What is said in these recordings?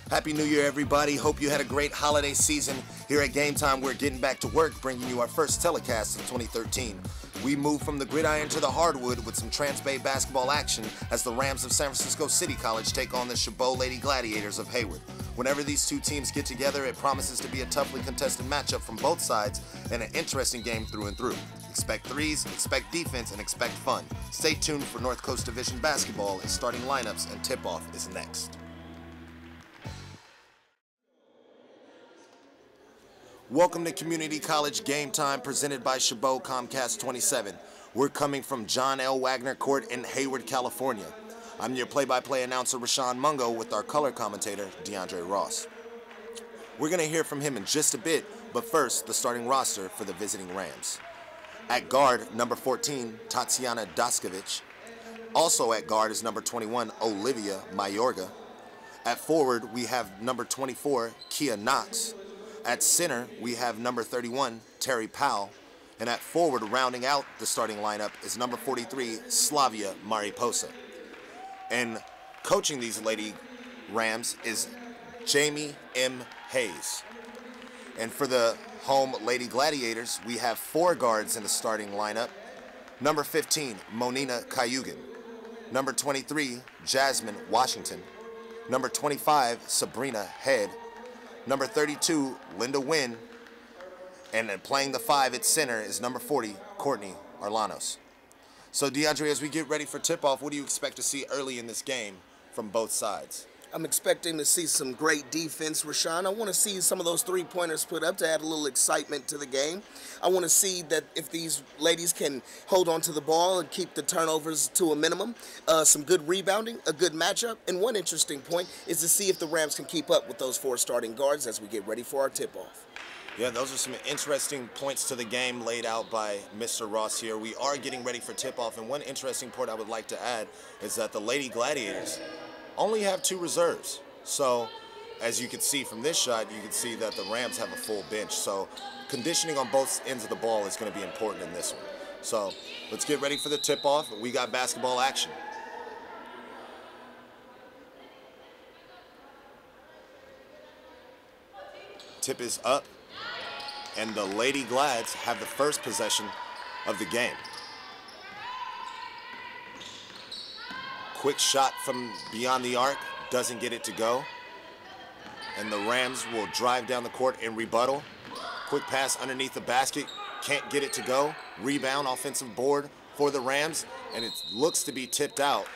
Happy New Year, everybody. Hope you had a great holiday season. Here at Game Time, we're getting back to work, bringing you our first telecast in 2013. We move from the gridiron to the hardwood with some Trans-Bay basketball action as the Rams of San Francisco City College take on the CHABOT Lady Gladiators of Hayward. Whenever these two teams get together, it promises to be a toughly contested matchup from both sides and an interesting game through and through. Expect threes, expect defense, and expect fun. Stay tuned for North Coast Division basketball as starting lineups and tip-off is next. Welcome to Community College Game Time presented by CHABOT Comcast 27. We're coming from John L. Wagner Court in Hayward, California. I'm your play-by-play announcer, Rashaan Mungo, with our color commentator, DeAndre Ross. We're going to hear from him in just a bit, but first, the starting roster for the visiting Rams. At guard, number 14, Tatiana Daskovich. Also at guard is number 21, Olivia Mayorga. At forward, we have number 24, Kia Knox. At center, we have number 31, Terry Powell. And at forward, rounding out the starting lineup, is number 43, Slavia Mariposa. And coaching these Lady Rams is Jamie M. Hayes. And for the home Lady Gladiators, we have 4 guards in the starting lineup. Number 15, Monina Cayugan. Number 23, Jasmine Washington. Number 25, Sabrina Head. Number 32, Linda Wynn. And then playing the 5 at center is number 40, Courtney Arlanos. So DeAndre, as we get ready for tip-off, what do you expect to see early in this game from both sides? I'm expecting to see some great defense, Rashaan. I want to see some of those three-pointers put up to add a little excitement to the game. I want to see that if these ladies can hold on to the ball and keep the turnovers to a minimum, some good rebounding, a good matchup. And one interesting point is to see if the Rams can keep up with those 4 starting guards as we get ready for our tip-off. Yeah, those are some interesting points to the game laid out by Mr. Ross here. We are getting ready for tip-off, and one interesting point I would like to add is that the Lady Gladiators only have 2 reserves. So, as you can see from this shot, you can see that the Rams have a full bench. So, conditioning on both ends of the ball is going to be important in this one. So, let's get ready for the tip-off. We got basketball action. Tip is up, and the Lady Glads have the first possession of the game. Quick shot from beyond the arc, doesn't get it to go. And the Rams will drive down the court in rebuttal. Quick pass underneath the basket, can't get it to go. Rebound, offensive board for the Rams, and it looks to be tipped out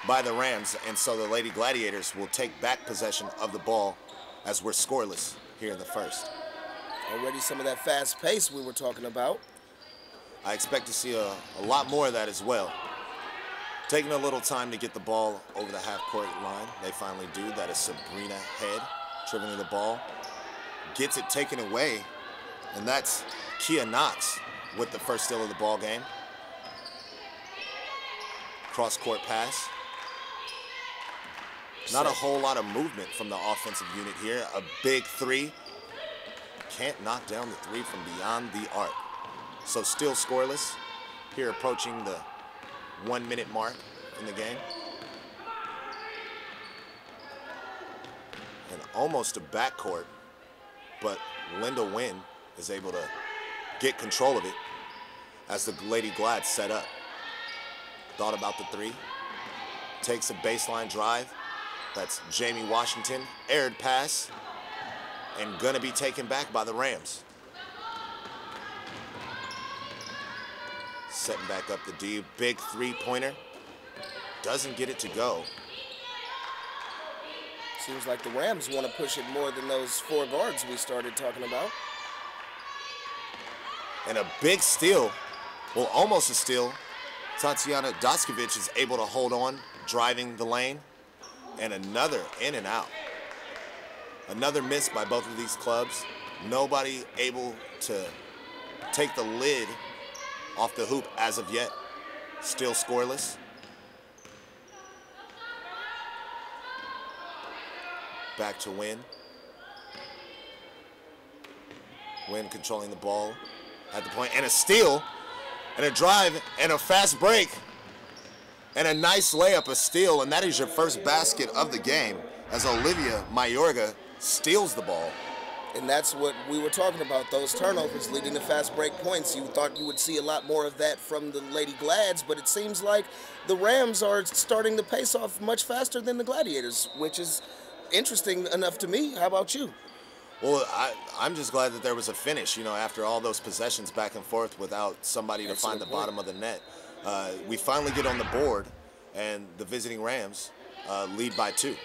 by the Rams. And so the Lady Gladiators will take back possession of the ball as we're scoreless here in the first. Already some of that fast pace we were talking about. I expect to see a lot more of that as well. Taking a little time to get the ball over the half-court line. They finally do. That is Sabrina Head dribbling the ball. Gets it taken away, and that's Kia Knox with the first steal of the ball game. Cross-court pass. Not a whole lot of movement from the offensive unit here. A big 3. Can't knock down the 3 from beyond the arc. So still scoreless. Here approaching the 1-minute mark in the game. And almost a backcourt, but Linda Wynn is able to get control of it as the Lady Glad set up. Thought about the 3. Takes a baseline drive. That's Jamie Washington. Aired pass. And gonna be taken back by the Rams. Setting back up the D. Big 3-pointer. Doesn't get it to go. Seems like the Rams want to push it more than those 4 guards we started talking about. And a big steal. Well, almost a steal. Tatiana Daskovich is able to hold on, driving the lane. And another in and out. Another miss by both of these clubs. Nobody able to take the lid off the hoop as of yet. Still scoreless. Back to Wynn. Wynn controlling the ball at the point. And a steal. And a drive. And a fast break. And a nice layup, a steal. And that is your first basket of the game. as Olivia Mayorga steals the ball. And that's what we were talking about, those turnovers leading to fast break points. You thought you would see a lot more of that from the Lady Glads, but it seems like the Rams are starting to pace off much faster than the Gladiators, which is interesting enough to me. How about you? Well, I'm just glad that there was a finish, after all those possessions back and forth without somebody to find the bottom of the net. We finally get on the board, and the visiting Rams lead by 2.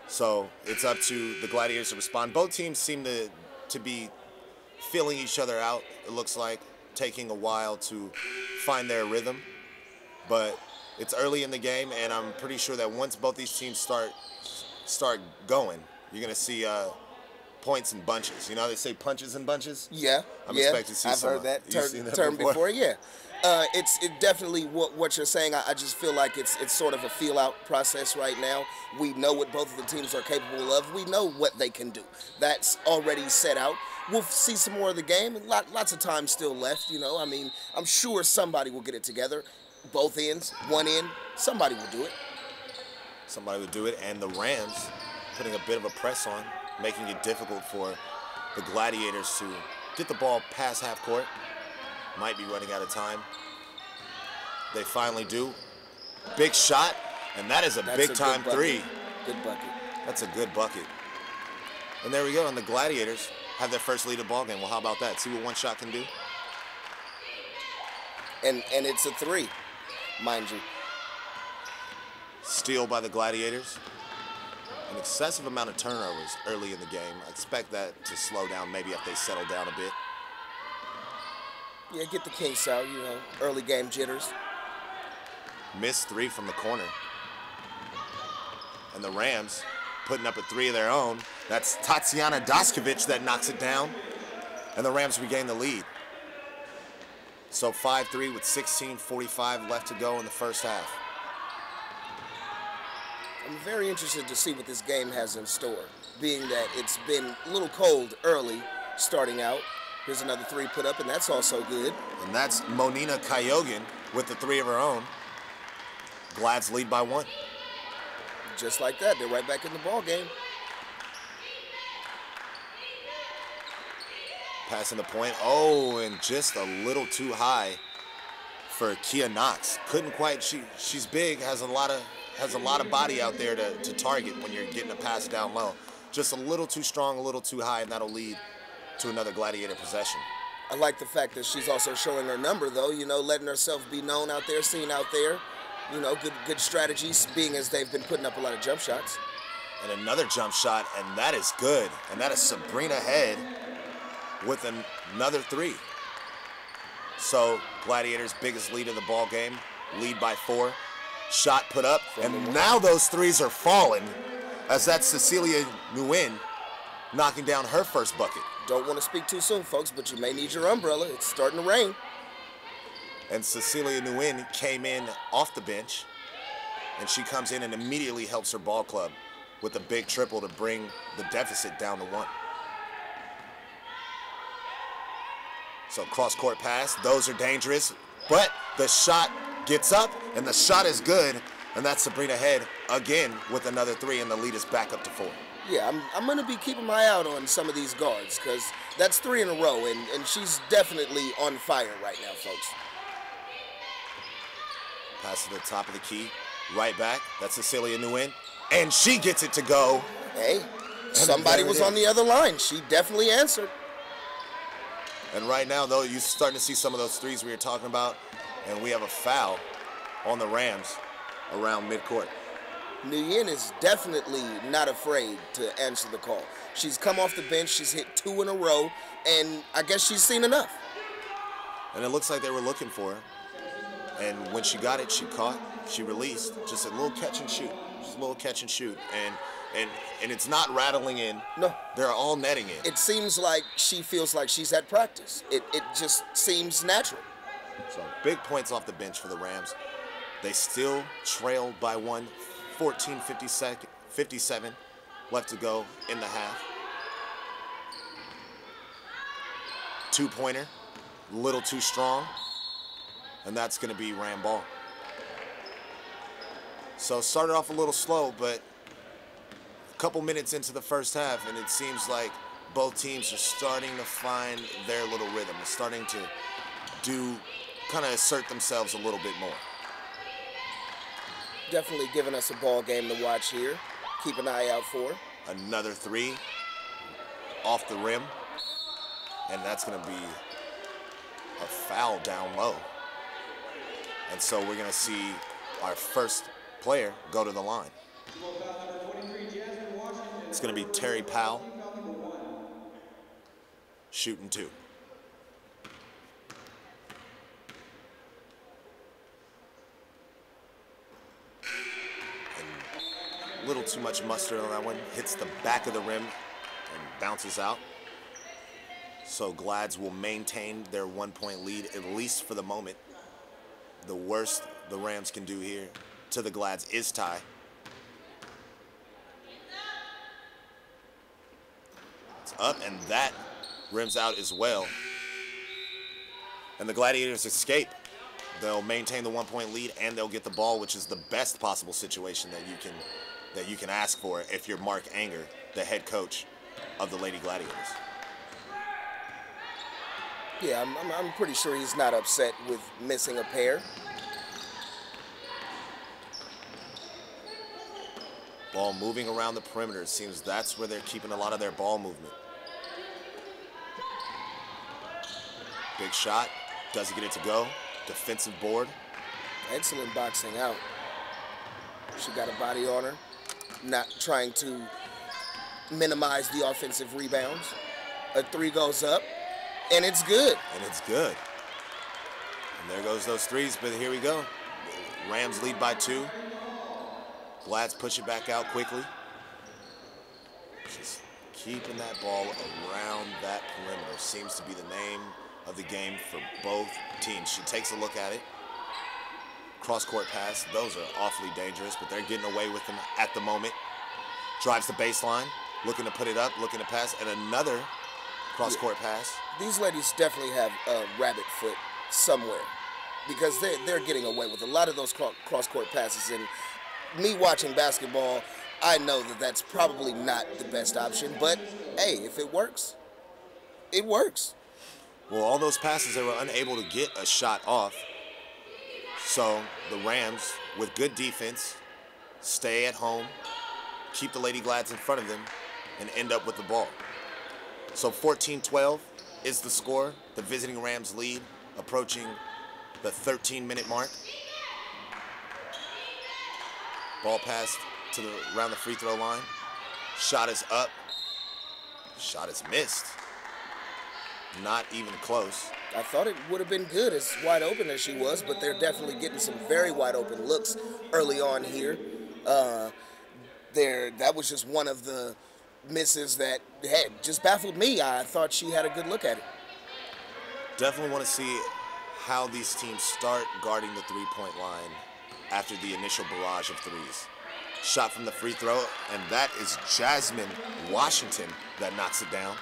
So it's up to the Gladiators to respond. Both teams seem to be feeling each other out, it looks like, taking a while to find their rhythm. But it's early in the game, and I'm pretty sure that once both these teams start going, you're going to see points in bunches. They say punches in bunches? Yeah. I'm expecting to see I've some. heard that term before, yeah. It's definitely what you're saying. I just feel like it's sort of a feel-out process right now. We know what both of the teams are capable of. We know what they can do. That's already set out. We'll see some more of the game. Lots of time still left, I mean, I'm sure somebody will get it together. Both ends, one end, somebody will do it. Somebody will do it, and the Rams putting a bit of a press on, making it difficult for the Gladiators to get the ball past half court. Might be running out of time. They finally do. Big shot, and that is a big-time 3. Good bucket. That's a good bucket. And there we go, and the Gladiators have their first lead of the ball game. Well, how about that? See what one shot can do? And it's a 3, mind you. Steal by the Gladiators. An excessive amount of turnovers early in the game. I expect that to slow down maybe if they settle down a bit. Yeah, get the kinks out, early game jitters. Missed 3 from the corner. And the Rams putting up a 3 of their own. That's Tatiana Daskovich that knocks it down. And the Rams regain the lead. So 5-3 with 16:45 left to go in the first half. I'm very interested to see what this game has in store, being that it's been a little cold early starting out. Here's another 3 put up, and that's also good. And that's Monina Kyogen with the 3 of her own. Glads lead by 1. Just like that, they're right back in the ball game. Passing the point. Oh, and just a little too high for Kia Knox. Couldn't quite. She's big, has a lot of body out there to target when you're getting a pass down low. Just a little too strong, a little too high, and that'll lead to another Gladiator possession. I like the fact that she's also showing her number, though, letting herself be known out there, seen out there. Good strategies, being as they've been putting up a lot of jump shots. And another jump shot, and that is good. And that is Sabrina Head with another 3. So Gladiators' biggest lead of the ball game, lead by 4. Shot put up, and now those 3s are falling, as that's Cecilia Nguyen knocking down her first bucket. Don't want to speak too soon, folks, but you may need your umbrella. It's starting to rain. And Cecilia Nguyen came in off the bench, and she comes in and immediately helps her ball club with a big triple to bring the deficit down to 1. So cross-court pass, those are dangerous, but the shot gets up, and the shot is good, and that's Sabrina Head again with another 3, and the lead is back up to 4. Yeah, I'm going to be keeping my eye out on some of these guards, because that's 3 in a row, and she's definitely on fire right now, folks. Pass to the top of the key, right back. That's Cecilia Nguyen, and she gets it to go. Hey, somebody was on the other line. She definitely answered. And right now, though, you're starting to see some of those 3s we were talking about, and we have a foul on the Rams around midcourt. Nguyen is definitely not afraid to answer the call. She's come off the bench, she's hit 2 in a row, and I guess she's seen enough. And it looks like they were looking for her. And when she got it, she caught, she released. Just a little catch and shoot. Just a little catch and shoot. And it's not rattling in. No. They're all netting in. It seems like she feels like she's at practice. It just seems natural. So big points off the bench for the Rams. They still trail by 1, 14:57 left to go in the half. 2-pointer, a little too strong, and that's going to be Ram ball. So started off a little slow, but Couple minutes into the first half, and it seems like both teams are starting to find their little rhythm. They're starting to kind of assert themselves a little bit more. Definitely giving us a ball game to watch here. Keep an eye out for. Another three off the rim, and that's going to be a foul down low. And so we're going to see our first player go to the line. It's going to be Terry Powell, shooting two. And a little too much mustard on that one. Hits the back of the rim and bounces out. So Glads will maintain their 1-point lead, at least for the moment. The worst the Rams can do here to the Glads is tie. It's up, and that rims out as well. And the Gladiators escape. They'll maintain the 1-point lead, and they'll get the ball, which is the best possible situation that you can ask for if you're Mark Anger, the head coach of the Lady Gladiators. Yeah, I'm pretty sure he's not upset with missing a pair. Ball moving around the perimeter. It seems that's where they're keeping a lot of their ball movement. Big shot. Doesn't get it to go. Defensive board. Excellent boxing out. She got a body on her. Not trying to minimize the offensive rebounds. A three goes up, and it's good. And it's good. And there goes those threes, but here we go. Rams lead by 2. Glads push it back out quickly. Just keeping that ball around that perimeter seems to be the name of the game for both teams. She takes a look at it. Cross-court pass. Those are awfully dangerous, but they're getting away with them at the moment. Drives the baseline, looking to put it up, looking to pass, and another cross-court pass. These ladies definitely have a rabbit foot somewhere because they're getting away with a lot of those cross-court passes. And me watching basketball, I know that that's probably not the best option, but hey, if it works, it works. Well, all those passes, they were unable to get a shot off. So the Rams, with good defense, stay at home, keep the Lady Glads in front of them, and end up with the ball. So 14-12 is the score. The visiting Rams lead, approaching the 13-minute mark. Ball passed to around the free throw line. Shot is up. Shot is missed. Not even close. I thought it would have been good as wide open as she was, but they're definitely getting some very wide open looks early on here. That was just one of the misses that had just baffled me. I thought she had a good look at it. Definitely want to see how these teams start guarding the three-point line after the initial barrage of threes. Shot from the free throw, and that is Jasmine Washington that knocks it down.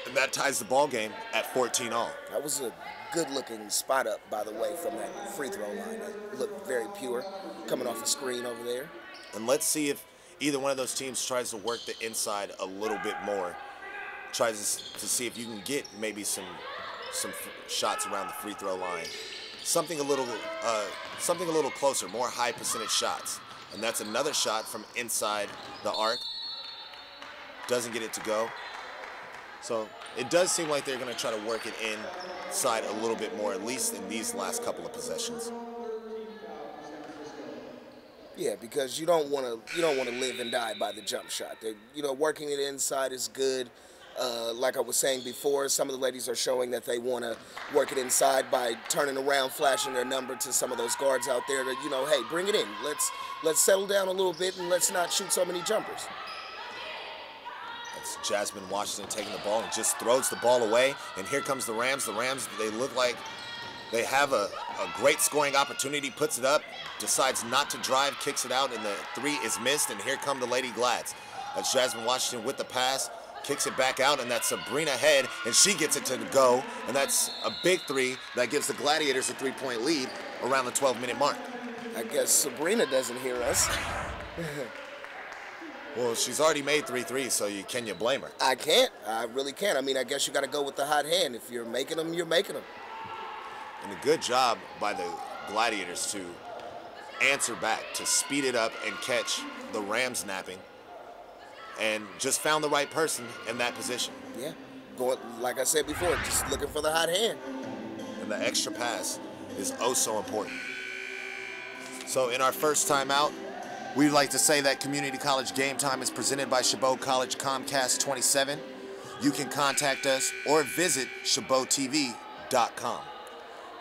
And that ties the ball game at 14-all. That was a good-looking spot up, by the way, from that free throw line. It looked very pure, coming off the screen over there. And let's see if either one of those teams tries to work the inside a little bit more. Tries to see if you can get maybe some shots around the free throw line. Something a little closer, more high percentage shots. And that's another shot from inside the arc. Doesn't get it to go. So it does seem like they're going to try to work it inside a little bit more, at least in these last couple of possessions. Yeah, because you don't want to live and die by the jump shot. Working it inside is good. Like I was saying before, some of the ladies are showing that they want to work it inside by turning around, flashing their number to some of those guards out there to, hey, bring it in. Let's settle down a little bit and let's not shoot so many jumpers. That's Jasmine Washington taking the ball and just throws the ball away. And here comes the Rams. The Rams, they look like they have a great scoring opportunity, puts it up, decides not to drive, kicks it out, and the three is missed. And here come the Lady Glads. That's Jasmine Washington with the pass. Kicks it back out, and that's Sabrina Head, and she gets it to go, and that's a big three that gives the Gladiators a 3-point lead around the 12-minute mark. I guess Sabrina doesn't hear us. Well, she's already made 3 threes, so can you blame her? I can't. I really can't. I mean, I guess you got to go with the hot hand. If you're making them, you're making them. And a good job by the Gladiators to answer back, to speed it up and catch the Rams napping, and just found the right person in that position. Yeah, going like I said before, just looking for the hot hand. And the extra pass is oh so important. So in our first time out, we'd like to say that Community College Game Time is presented by Chabot College Comcast 27. You can contact us or visit ChabotTV.com.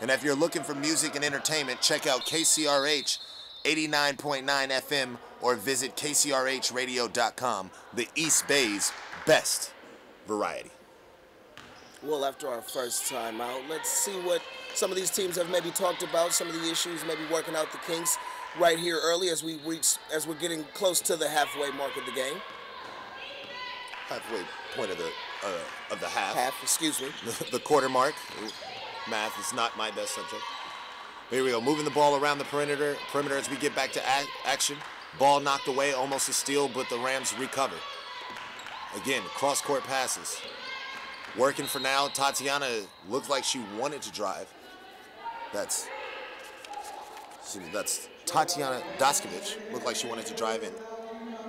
And if you're looking for music and entertainment, check out KCRH 89.9 FM or visit KCRHradio.com, the East Bay's best variety. Well, after our first time out, let's see what some of these teams have maybe talked about, some of the issues, maybe working out the kinks right here early as we're getting close to the halfway mark of the game. Halfway point of the half. Half, excuse me. The quarter mark. Math is not my best subject. Here we go, moving the ball around the perimeter as we get back to action. Ball knocked away, almost a steal, but the Rams recover. Again, cross-court passes. Working for now. Tatiana looked like she wanted to drive. That's Tatiana Daskovic. Looked like she wanted to drive in.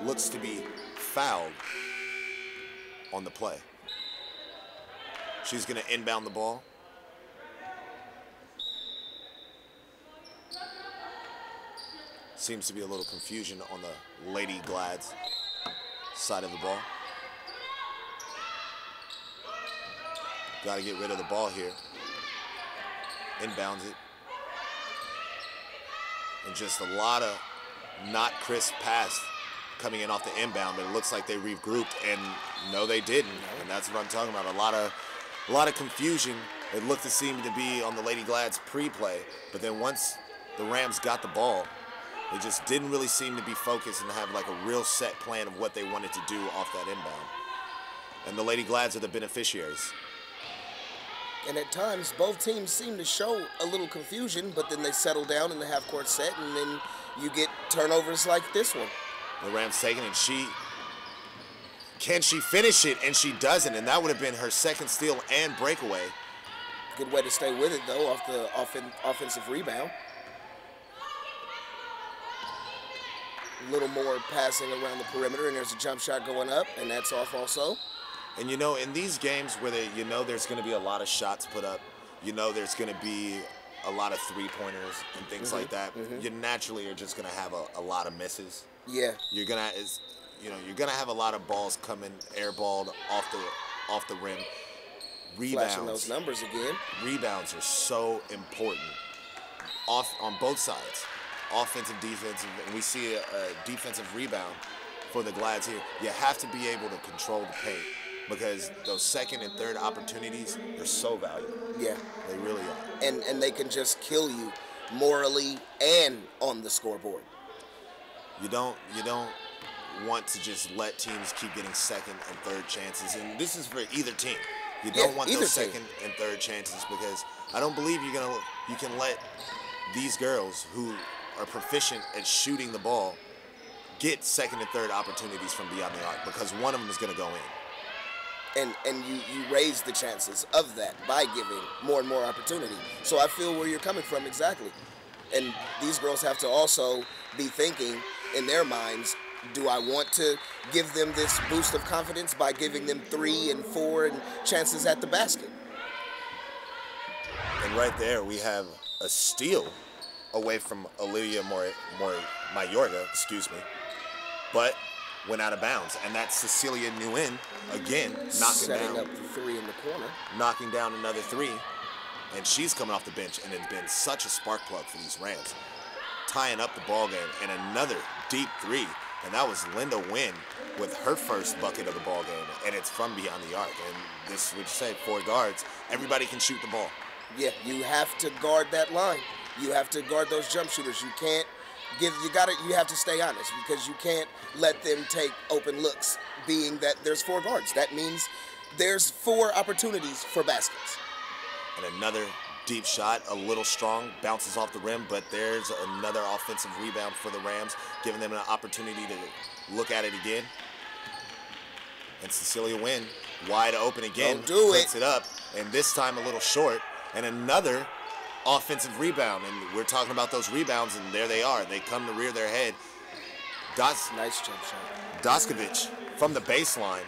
Looks to be fouled on the play. She's going to inbound the ball. Seems to be a little confusion on the Lady Glads side of the ball. Got to get rid of the ball here. Inbounds it. And just a lot of not crisp pass coming in off the inbound, but it looks like they regrouped, and no, they didn't. And that's what I'm talking about. A lot of confusion. It looked to seem to be on the Lady Glads pre-play, but then once the Rams got the ball, they just didn't really seem to be focused and have like a real set plan of what they wanted to do off that inbound. And the Lady Glads are the beneficiaries. And at times, both teams seem to show a little confusion, but then they settle down in the half-court set, and then you get turnovers like this one. The Rams taking it. Can she finish it? And she doesn't, and that would have been her second steal and breakaway. Good way to stay with it, though, off the offensive rebound. A little more passing around the perimeter, and there's a jump shot going up, and that's off also. And you know, in these games where there's going to be a lot of shots put up, there's going to be a lot of three-pointers and things like that, you naturally are just going to have a lot of misses. Yeah. You're gonna have a lot of balls coming airballed off the rim. Rebounds. Flashing those numbers again. Rebounds are so important on both sides, offensive, defensive, and we see a defensive rebound for the Glads here. You have to be able to control the paint because those second and third opportunities are so valuable. Yeah, they really are. And they can just kill you morally and on the scoreboard. You don't want to just let teams keep getting second and third chances, and this is for either team. You don't want those second and third chances because I don't believe you can let these girls who are proficient at shooting the ball get second and third opportunities from beyond the arc because one of them is going to go in. And you raise the chances of that by giving more and more opportunity. So I feel where you're coming from exactly. And these girls have to also be thinking in their minds, do I want to give them this boost of confidence by giving them 3 and 4 and chances at the basket? And right there we have a steal away from Olivia Mayorga, but went out of bounds. And that's Cecilia Nguyen again setting up the 3 in the corner. Knocking down another 3. And she's coming off the bench and has been such a spark plug for these Rams. Tying up the ball game and another deep 3. And that was Linda Nguyen with her first bucket of the ball game. And it's from beyond the arc. And this would say 4 guards. Everybody can shoot the ball. Yeah, you have to guard that line. You have to guard those jump shooters. You can't you have to stay honest because you can't let them take open looks, being that there's 4 guards. That means there's 4 opportunities for baskets. And another Deep shot, a little strong, bounces off the rim, but there's another offensive rebound for the Rams, giving them an opportunity to look at it again. And Cecilia Wynn, wide open again, puts it up, and this time a little short, and another offensive rebound. And we're talking about those rebounds, and there they are. They come to rear their head. Nice jump shot. Doskovic from the baseline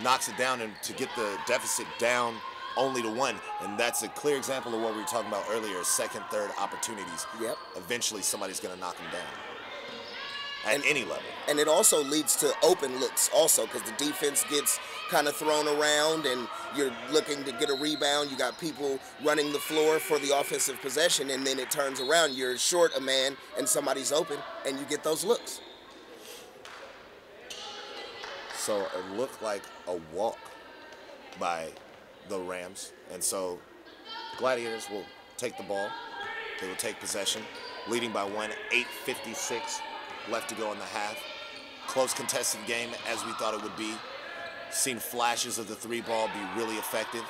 knocks it down and to get the deficit down only to 1. And that's a clear example of what we were talking about earlier, second, third opportunities. Yep. Eventually somebody's going to knock them down at any level. And it also leads to open looks also, because the defense gets kind of thrown around and you're looking to get a rebound. You got people running the floor for the offensive possession, and then it turns around. You're short a man and somebody's open, and you get those looks. So it looked like a walk by the Rams. And so Gladiators will take the ball. They will take possession, leading by 1, 8:56 left to go in the half. Close contested game as we thought it would be. Seen flashes of the 3-ball be really effective.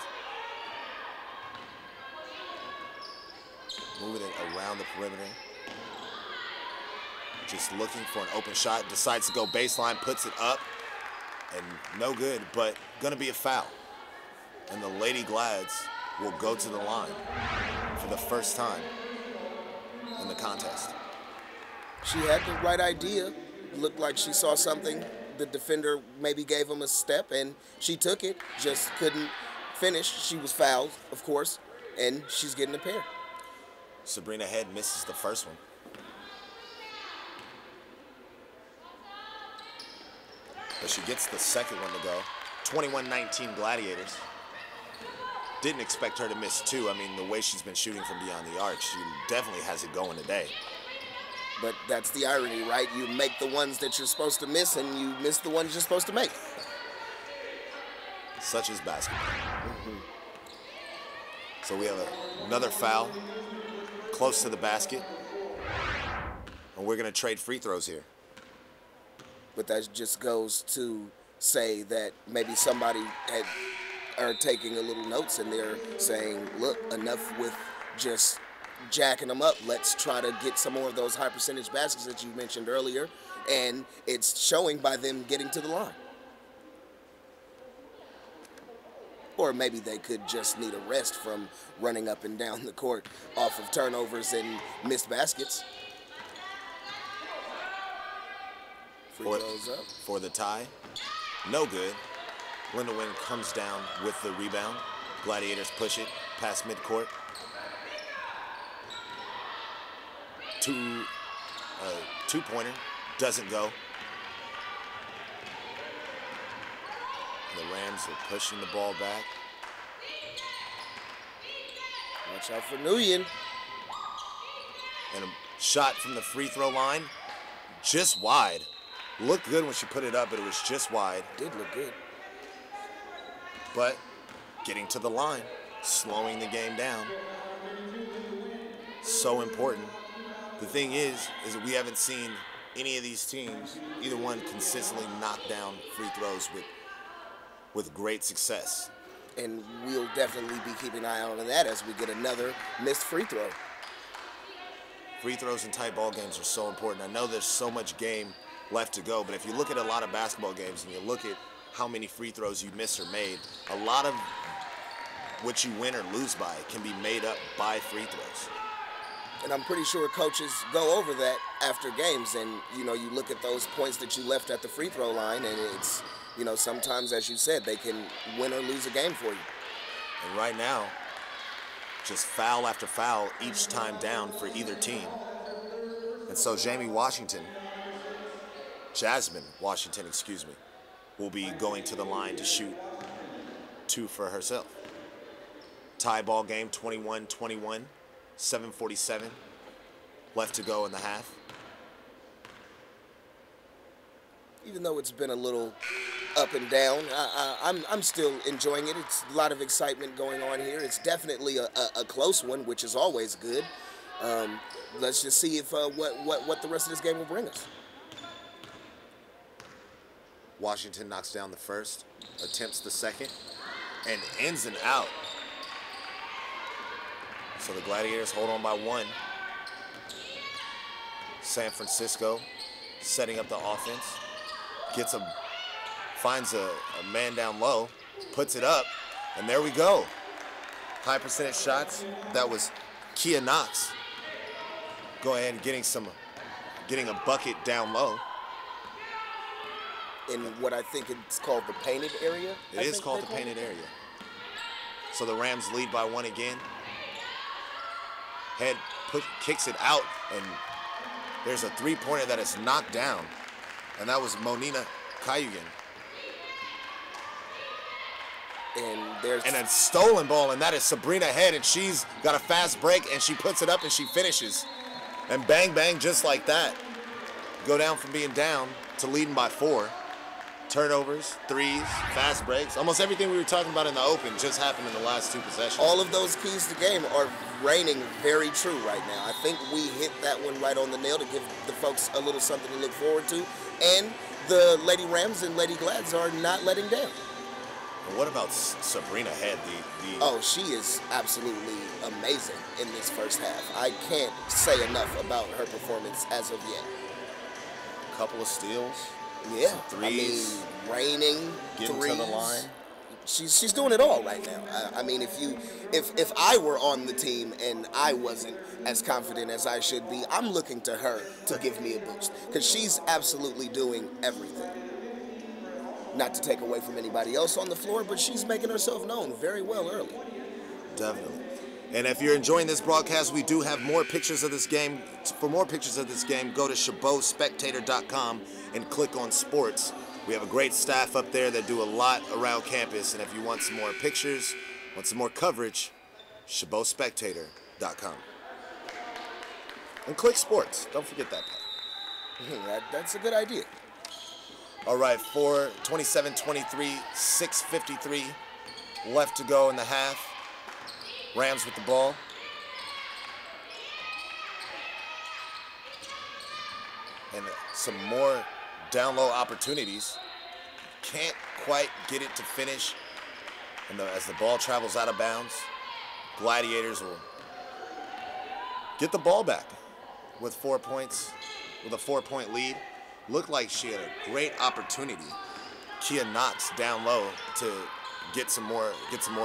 Moving it around the perimeter. Just looking for an open shot. Decides to go baseline, puts it up. And no good, but gonna be a foul. And the Lady Glads will go to the line for the first time in the contest. She had the right idea. Looked like she saw something. The defender maybe gave him a step, and she took it, just couldn't finish. She was fouled, of course, and she's getting a pair. Sabrina Head misses the first one. But she gets the second one to go. 21-19 Gladiators. Didn't expect her to miss 2. I mean, the way she's been shooting from beyond the arc, she definitely has it going today. But that's the irony, right? You make the ones that you're supposed to miss, and you miss the ones you're supposed to make. Such as basketball. So we have another foul close to the basket. And we're going to trade free throws here. But that just goes to say that maybe somebody are taking a little notes, and they're saying, look, enough with just jacking them up. Let's try to get some more of those high percentage baskets that you mentioned earlier, and it's showing by them getting to the line. Or maybe they could just need a rest from running up and down the court off of turnovers and missed baskets. Free throws up. For the tie. No good. Linda Wynn comes down with the rebound. Gladiators push it past midcourt. Two-pointer doesn't go. The Rams are pushing the ball back. Watch out for Nguyen. And a shot from the free throw line, just wide. Looked good when she put it up, but it was just wide. Did look good. But getting to the line, slowing the game down. So important. The thing is that we haven't seen any of these teams, either one, consistently knock down free throws with great success. And we'll definitely be keeping an eye on that as we get another missed free throw. Free throws in tight ball games are so important. I know there's so much game left to go, but if you look at a lot of basketball games and you look at how many free throws you miss or made, a lot of what you win or lose by can be made up by free throws. And I'm pretty sure coaches go over that after games, and you know, you look at those points that you left at the free throw line, and it's, you know, sometimes, as you said, they can win or lose a game for you. And right now, just foul after foul each time down for either team. And so Jasmine Washington, will be going to the line to shoot 2 for herself. Tie ball game, 21-21, 7:47 left to go in the half. Even though it's been a little up and down, I'm still enjoying it. It's a lot of excitement going on here. It's definitely a close one, which is always good. Let's just see if what the rest of this game will bring us. Washington knocks down the first, attempts the second, and ins and out. So the Gladiators hold on by 1. San Francisco setting up the offense. Finds a man down low, puts it up, and there we go. High percentage shots. That was Kia Knox. Go ahead and getting a bucket down low. In what I think it's called the painted area. It is called the painted area. So the Rams lead by 1 again. Head kicks it out, and there's a three-pointer that is knocked down, and that was Monina Kayugan. And a stolen ball, and that is Sabrina Head, and she's got a fast break, and she puts it up, and she finishes. And bang, bang, just like that. Go down from being down to leading by 4. Turnovers, threes, fast breaks. Almost everything we were talking about in the open just happened in the last 2 possessions. All of those keys to the game are reigning very true right now. I think we hit that one right on the nail to give the folks a little something to look forward to. And the Lady Rams and Lady Glads are not letting down. And what about Sabrina Head? Oh, she is absolutely amazing in this first half. I can't say enough about her performance as of yet. Couple of steals. Yeah, some threes. I mean, raining, getting threes. to the line. She's doing it all right now. I mean, if I were on the team and I wasn't as confident as I should be, I'm looking to her to give me a boost because she's absolutely doing everything. Not to take away from anybody else on the floor, but she's making herself known very well early. Definitely. And if you're enjoying this broadcast, we do have more pictures of this game. For more pictures of this game, go to CHABOTspectator.com and click on sports. We have a great staff up there that do a lot around campus. And if you want some more pictures, want some more coverage, CHABOTspectator.com. And click sports. Don't forget that part. That's a good idea. All right, 27-23, 6:53 left to go in the half. Rams with the ball. And some more down low opportunities. Can't quite get it to finish. And as the ball travels out of bounds, Gladiators will get the ball back with 4 points, with a 4-point lead. Looked like she had a great opportunity. Kia Knox down low to get some more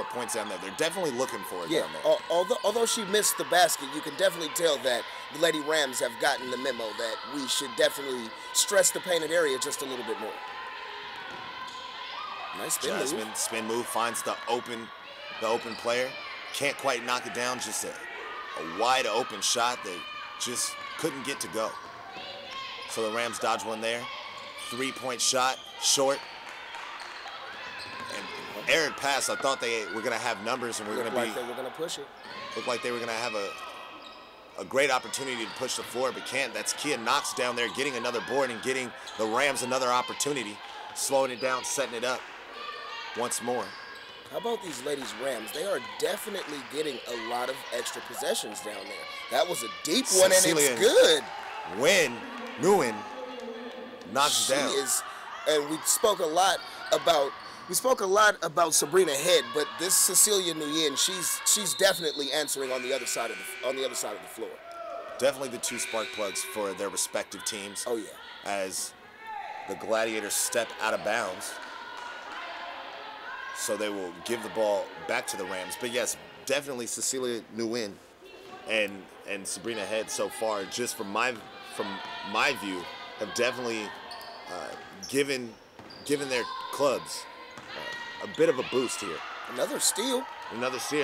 points down there. They're definitely looking for it down there. Although she missed the basket, you can definitely tell that the Lady Rams have gotten the memo that we should definitely stress the painted area just a little bit more. Nice spin move finds the open player. Can't quite knock it down. Just a wide open shot that just couldn't get to go. So the Rams dodge one there. 3-point shot, short. And errant pass. I thought they were going to have numbers and They were going to push it. Looked like they were going to have a great opportunity to push the floor, but can't. That's Kia Knox down there getting another board and getting the Rams another opportunity. Slowing it down, setting it up once more. How about these ladies Rams? They are definitely getting a lot of extra possessions down there. That was a deep one, and it's good. Nguyen knocks down. And we spoke a lot about Sabrina Head, but this Cecilia Nguyen, she's definitely answering on the other side of the floor. Definitely the 2 spark plugs for their respective teams. Oh yeah. As the Gladiators step out of bounds, so they will give the ball back to the Rams. But yes, definitely Cecilia Nguyen and Sabrina Head so far, just from my view, have definitely given their clubs a bit of a boost here. Another steal, and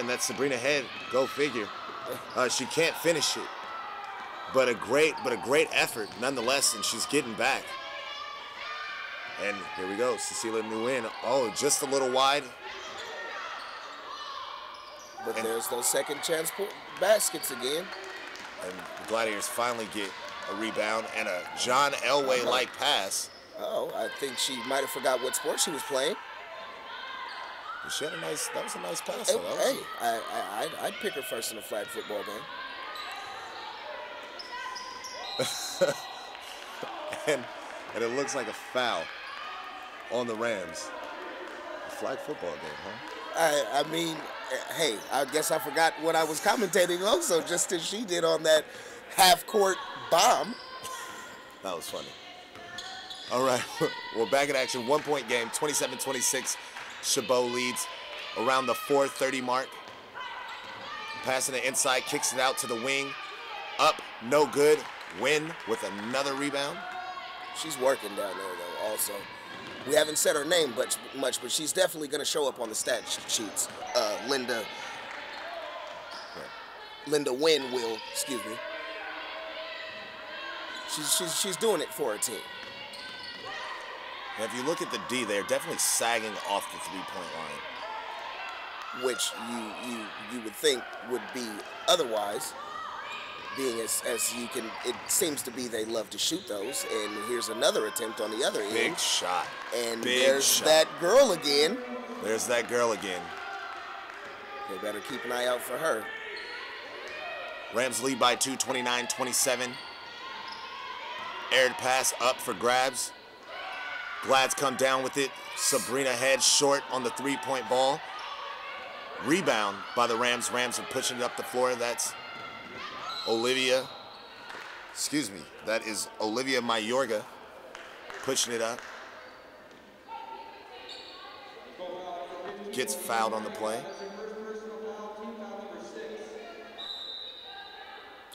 that's Sabrina Head. Go figure. She can't finish it, but a great effort nonetheless, and she's getting back. And here we go, Cecilia Nguyen. Oh, just a little wide. But there's those second chance baskets again. And the Gladiators finally get a rebound and a John Elway-like pass. Oh, I think she might have forgot what sport she was playing. She had that was a nice pass. I'd pick her first in a flag football game. and it looks like a foul on the Rams. A flag football game, huh? I mean, Hey, I guess I forgot what I was commentating also, just as she did on that half-court bomb. That was funny. All right, we're back in action. 1 point game, 27-26. Chabot leads around the 4:30 mark. Passing it inside, kicks it out to the wing. Up, no good. Win with another rebound. She's working down there, though, also. We haven't said her name much, but she's definitely going to show up on the stat sheets. Linda Wynn will, excuse me. She's doing it for her team. Now, if you look at the D, they're definitely sagging off the three-point line. Which you would think would be otherwise, being as you can, it seems to be they love to shoot those. And here's another attempt on the other end. Big shot. And Big there's shot. that girl again. There's that girl again. They better keep an eye out for her. Rams lead by 2, 29-27. Aired pass up for grabs. Glad's come down with it. Sabrina Head short on the three-point ball. Rebound by the Rams. Rams are pushing it up the floor. That's Olivia. Excuse me. That is Olivia Mayorga pushing it up. Gets fouled on the play.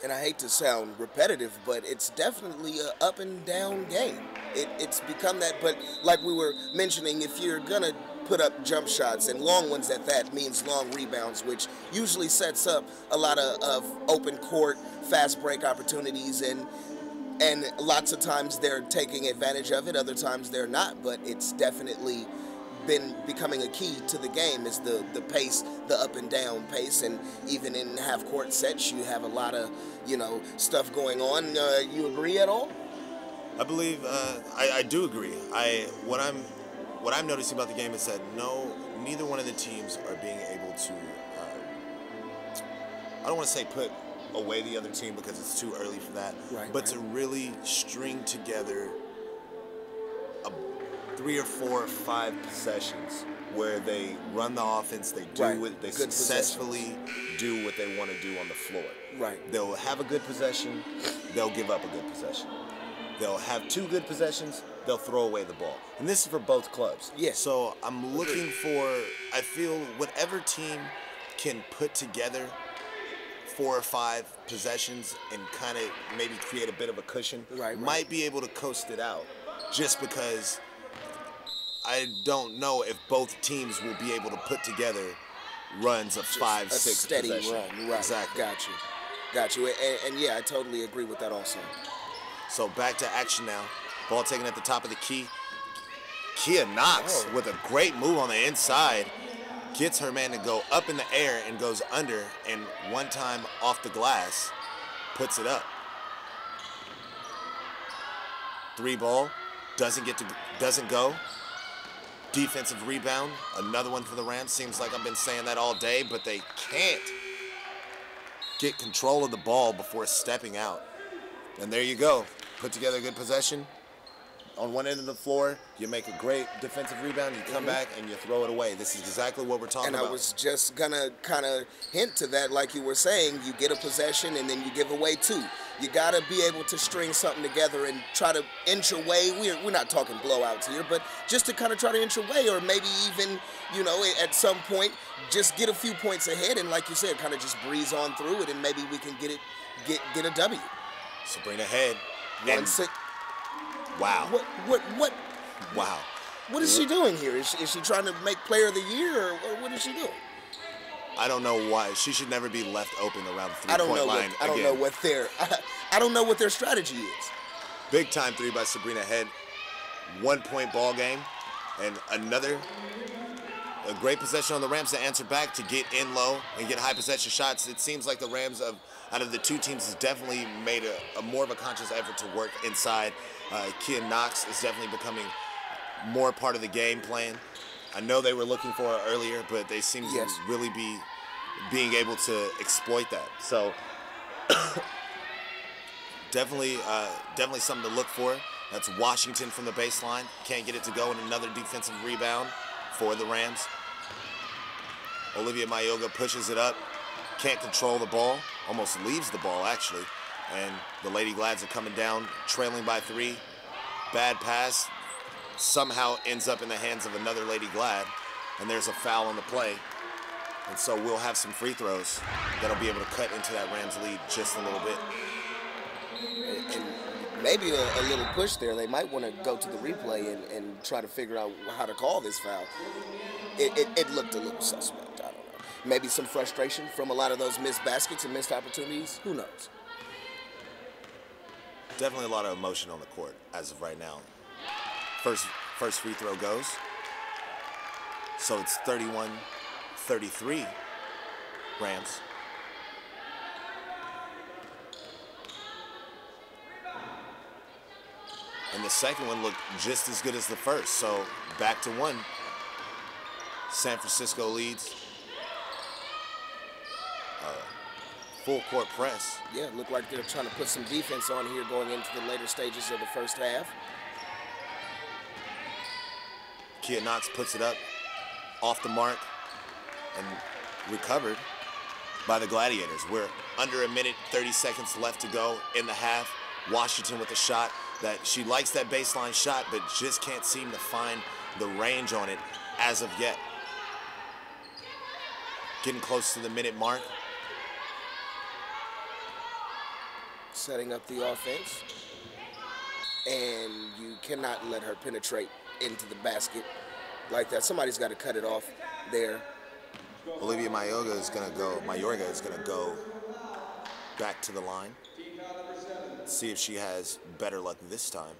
And I hate to sound repetitive, but it's definitely an up and down game. It's become that, but like we were mentioning, if you're going to put up jump shots, and long ones at that, means long rebounds, which usually sets up a lot of open court, fast break opportunities, and lots of times they're taking advantage of it, other times they're not, but it's definitely been becoming a key to the game is the pace, the up and down pace, and even in half court sets you have a lot of stuff going on. You agree at all? I believe I do agree. What I'm noticing about the game is that neither one of the teams are being able to. I don't want to say put away the other team because it's too early for that, but to really string together 3 or 4 or 5 possessions where they run the offense, they do it, they successfully do what they want to do on the floor. Right. They'll have a good possession, they'll give up a good possession. They'll have 2 good possessions, they'll throw away the ball. And this is for both clubs. Yes. So I'm looking for, I feel whatever team can put together 4 or 5 possessions and kind of maybe create a bit of a cushion, might be able to coast it out, just because I don't know if both teams will be able to put together runs of 5, 6 steady possessions. run. Right. Exactly. Got you. And yeah, I totally agree with that also. So back to action now. Ball taken at the top of the key. Kia Knox with a great move on the inside. Gets her man to go up in the air and goes under, and one time off the glass, puts it up. 3 ball, doesn't go. Defensive rebound, another one for the Rams. Seems like I've been saying that all day, but they can't get control of the ball before stepping out. And there you go. Put together a good possession. On one end of the floor, you make a great defensive rebound, you come back and you throw it away. This is exactly what we're talking about. And I was just gonna kind of hint to that, like you were saying, you get a possession and then you give away 2. You gotta be able to string something together and try to inch your way. We're not talking blowouts here, but just to kind of try to inch your way, or maybe even, at some point, just get a few points ahead and, like you said, kind of just breeze on through it, and maybe we can get a W. Sabrina Head. 1-6. Wow. What? Wow. What is she doing here? Is she trying to make player of the year, or what is she doing? I don't know why. She should never be left open around the three-point line. I don't know what their strategy is. Big time 3 by Sabrina Head. 1-point ball game. And a great possession on the Rams to answer back, to get in low and get high possession shots. It seems like the Rams, out of the 2 teams, has definitely made a more of a conscious effort to work inside. Kia Knox is definitely becoming more part of the game plan. I know they were looking for her earlier, but they seem to really be being able to exploit that. So definitely something to look for. That's Washington from the baseline. Can't get it to go, and another defensive rebound for the Rams. Olivia Mayoga pushes it up, can't control the ball, almost leaves the ball actually, and the Lady Glads are coming down, trailing by 3. Bad pass, somehow ends up in the hands of another Lady Glad, and there's a foul on the play. And so we'll have some free throws that'll be able to cut into that Rams lead just a little bit. And maybe a little push there. They might want to go to the replay and try to figure out how to call this foul. It looked a little suspect. I don't know. Maybe some frustration from a lot of those missed baskets and missed opportunities. Who knows? Definitely a lot of emotion on the court as of right now. First free throw goes. So it's 31-33 Rams. And the second one looked just as good as the first. So back to 1. San Francisco leads. Full court press. Yeah, it looked like they're trying to put some defense on here going into the later stages of the first half. Kia Knox puts it up off the mark and recovered by the Gladiators. We're under 1 minute, 30 seconds left to go in the half. Washington with a shot that she likes that baseline shot, but just can't seem to find the range on it as of yet. Getting close to the minute mark. Setting up the offense. And you cannot let her penetrate into the basket like that. Somebody's got to cut it off there. Olivia Mayorga is going to go back to the line. See if she has better luck this time.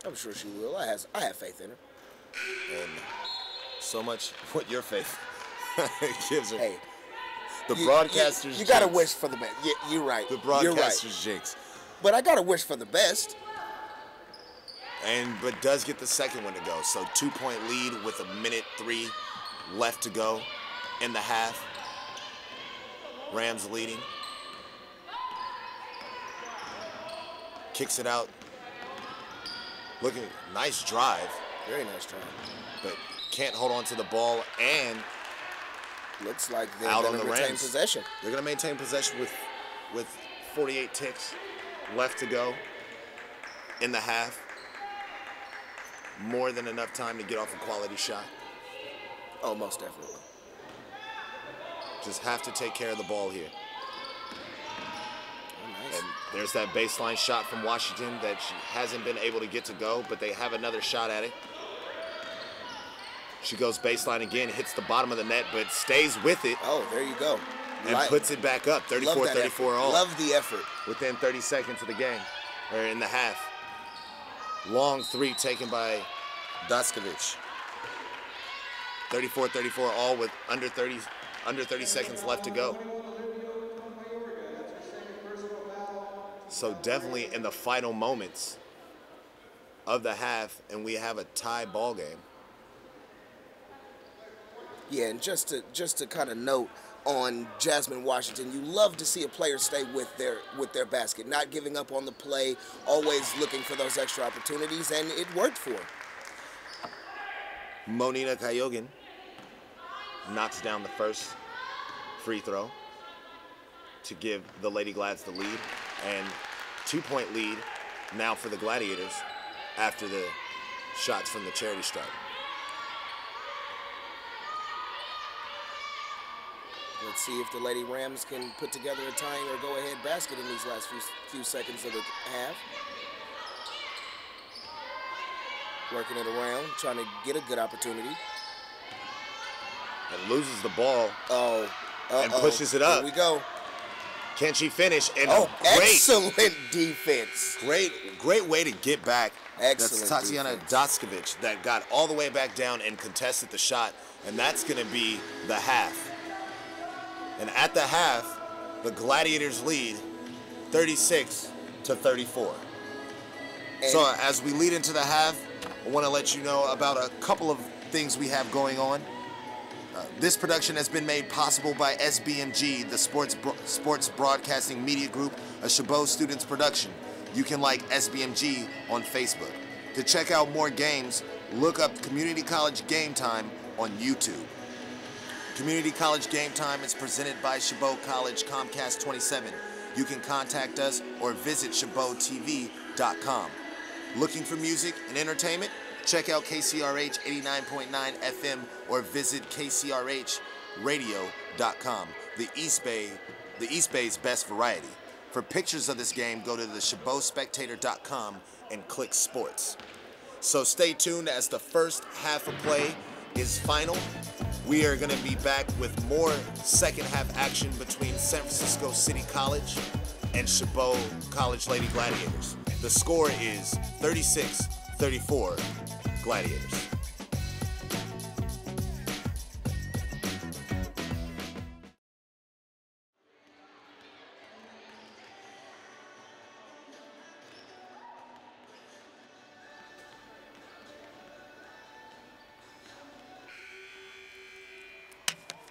I'm sure she will. I have faith in her. And so much what your faith gives her. Hey, the broadcasters. You got to wish for the best. Yeah, you're right. The broadcasters you're right. jinx. But I got to wish for the best. But does get the second one to go. So 2-point lead with 1 minute 3 left to go in the half. Rams leading. Kicks it out. Looking nice drive. Very nice drive. But can't hold on to the ball, and looks like they're out going on to the retain Rams. possession. They're going to maintain possession with 48 ticks left to go in the half. More than enough time to get off a quality shot. Oh, most definitely. Just have to take care of the ball here. Oh, nice. And there's that baseline shot from Washington that she hasn't been able to get to go, but they have another shot at it. She goes baseline again, hits the bottom of the net, but stays with it. Oh, there you go. And puts it back up, 34-34 all. Love the effort. Within 30 seconds of the game, or in the half. Long 3 taken by Daskovic. 34-34 all with under 30 seconds left to go. So definitely in the final moments of the half, and we have a tie ball game. Yeah, and just to kind of note on Jasmine Washington, you love to see a player stay with their basket, not giving up on the play, always looking for those extra opportunities, and it worked for her. Monina Kayogan knocks down the first free throw to give the Lady Glads the lead, and 2-point lead now for the Gladiators after the shots from the charity stripe. Let's see if the Lady Rams can put together a tying or go-ahead basket in these last few seconds of the half. Working it around, trying to get a good opportunity. And loses the ball. And pushes it up. Here we go. Can she finish? And excellent defense. Great way to get back. Excellent. That's Tatiana Daskovic that got all the way back down and contested the shot. And that's going to be the half. And at the half, the Gladiators lead 36-34. So as we lead into the half, I want to let you know about a couple of things we have going on. This production has been made possible by SBMG, the Sports Broadcasting Media Group, a CHABOT students production. You can like SBMG on Facebook. To check out more games, look up Community College Game Time on YouTube. Community College Game Time is presented by CHABOT College Comcast 27. You can contact us or visit CHABOTTV.com. Looking for music and entertainment? Check out KCRH 89.9 FM or visit KCRHradio.com, the East Bay's best variety. For pictures of this game, go to the CHABOTspectator.com and click Sports. So stay tuned as the first half of play is final. We are going to be back with more second half action between San Francisco City College and CHABOT College Lady Gladiators. The score is 36-34 Gladiators.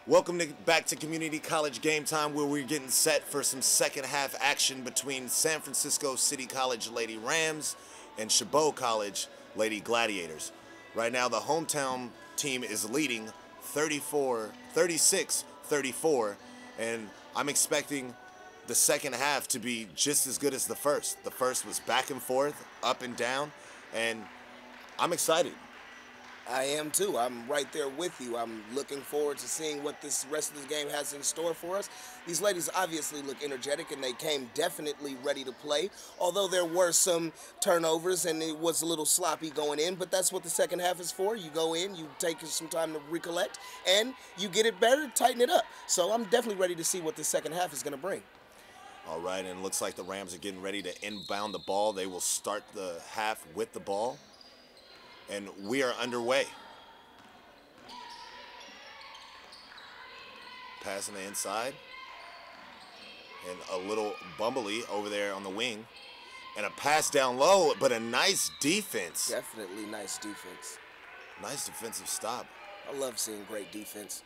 Welcome back to Community College Game Time, where we're getting set for some second half action between San Francisco City College Lady Rams and CHABOT College Lady Gladiators. Right now, the hometown team is leading 36-34, and I'm expecting the second half to be just as good as the first. The first was back and forth, up and down, and I'm excited. I am too. I'm right there with you. I'm looking forward to seeing what this rest of the game has in store for us. These ladies obviously look energetic, and they came definitely ready to play, although there were some turnovers and it was a little sloppy going in, but that's what the second half is for. You go in, you take some time to recollect, and you get it better, tighten it up. So I'm definitely ready to see what the second half is going to bring. All right, and it looks like the Rams are getting ready to inbound the ball. They will start the half with the ball. And we are underway. Passing the inside. And a little bumbly over there on the wing. And a pass down low, but a nice defense. Definitely nice defense. Nice defensive stop. I love seeing great defense.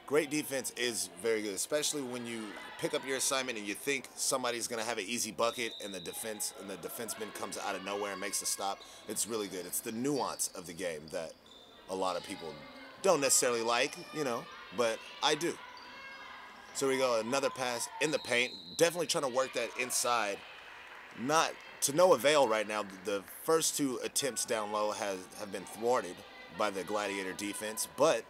Great defense is very good, especially when you pick up your assignment and you think somebody's going to have an easy bucket and the defenseman comes out of nowhere and makes a stop. It's really good. It's the nuance of the game that a lot of people don't necessarily like, but I do. So we go, another pass in the paint, definitely trying to work that inside. Not to no avail right now. The first two attempts down low have been thwarted by the Gladiator defense, but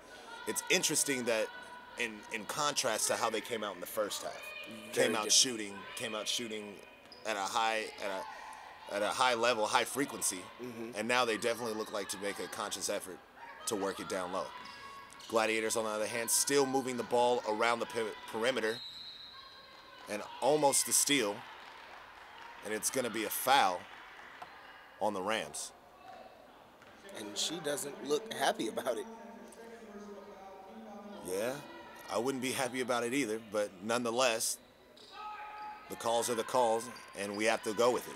it's interesting that in contrast to how they came out in the first half. Came out shooting at a high level, high frequency, and now they definitely look like to make a conscious effort to work it down low. Gladiators, on the other hand, still moving the ball around the perimeter, and almost a steal, and it's going to be a foul on the Rams. And she doesn't look happy about it. Yeah, I wouldn't be happy about it either, but nonetheless, the calls are the calls, and we have to go with it.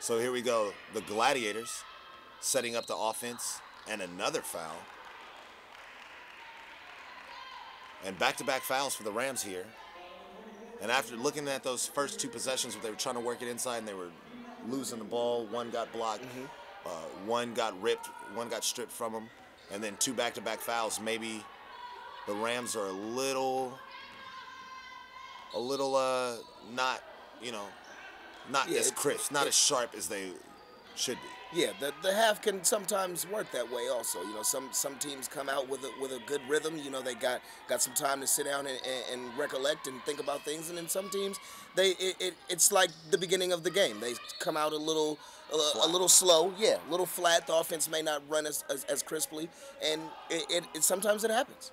So here we go. The Gladiators setting up the offense, and another foul. And back-to-back fouls for the Rams here. And after looking at those first two possessions where they were trying to work it inside and they were losing the ball, one got blocked, one got ripped, one got stripped from them, and then two back-to-back fouls, maybe the Rams are a little not as crisp, not as sharp as they should be. Yeah, the half can sometimes work that way also. Some teams come out with a good rhythm. They got some time to sit down and recollect and think about things. And then some teams, it's like the beginning of the game. They come out a little slow, a little flat. The offense may not run as crisply, and sometimes it happens.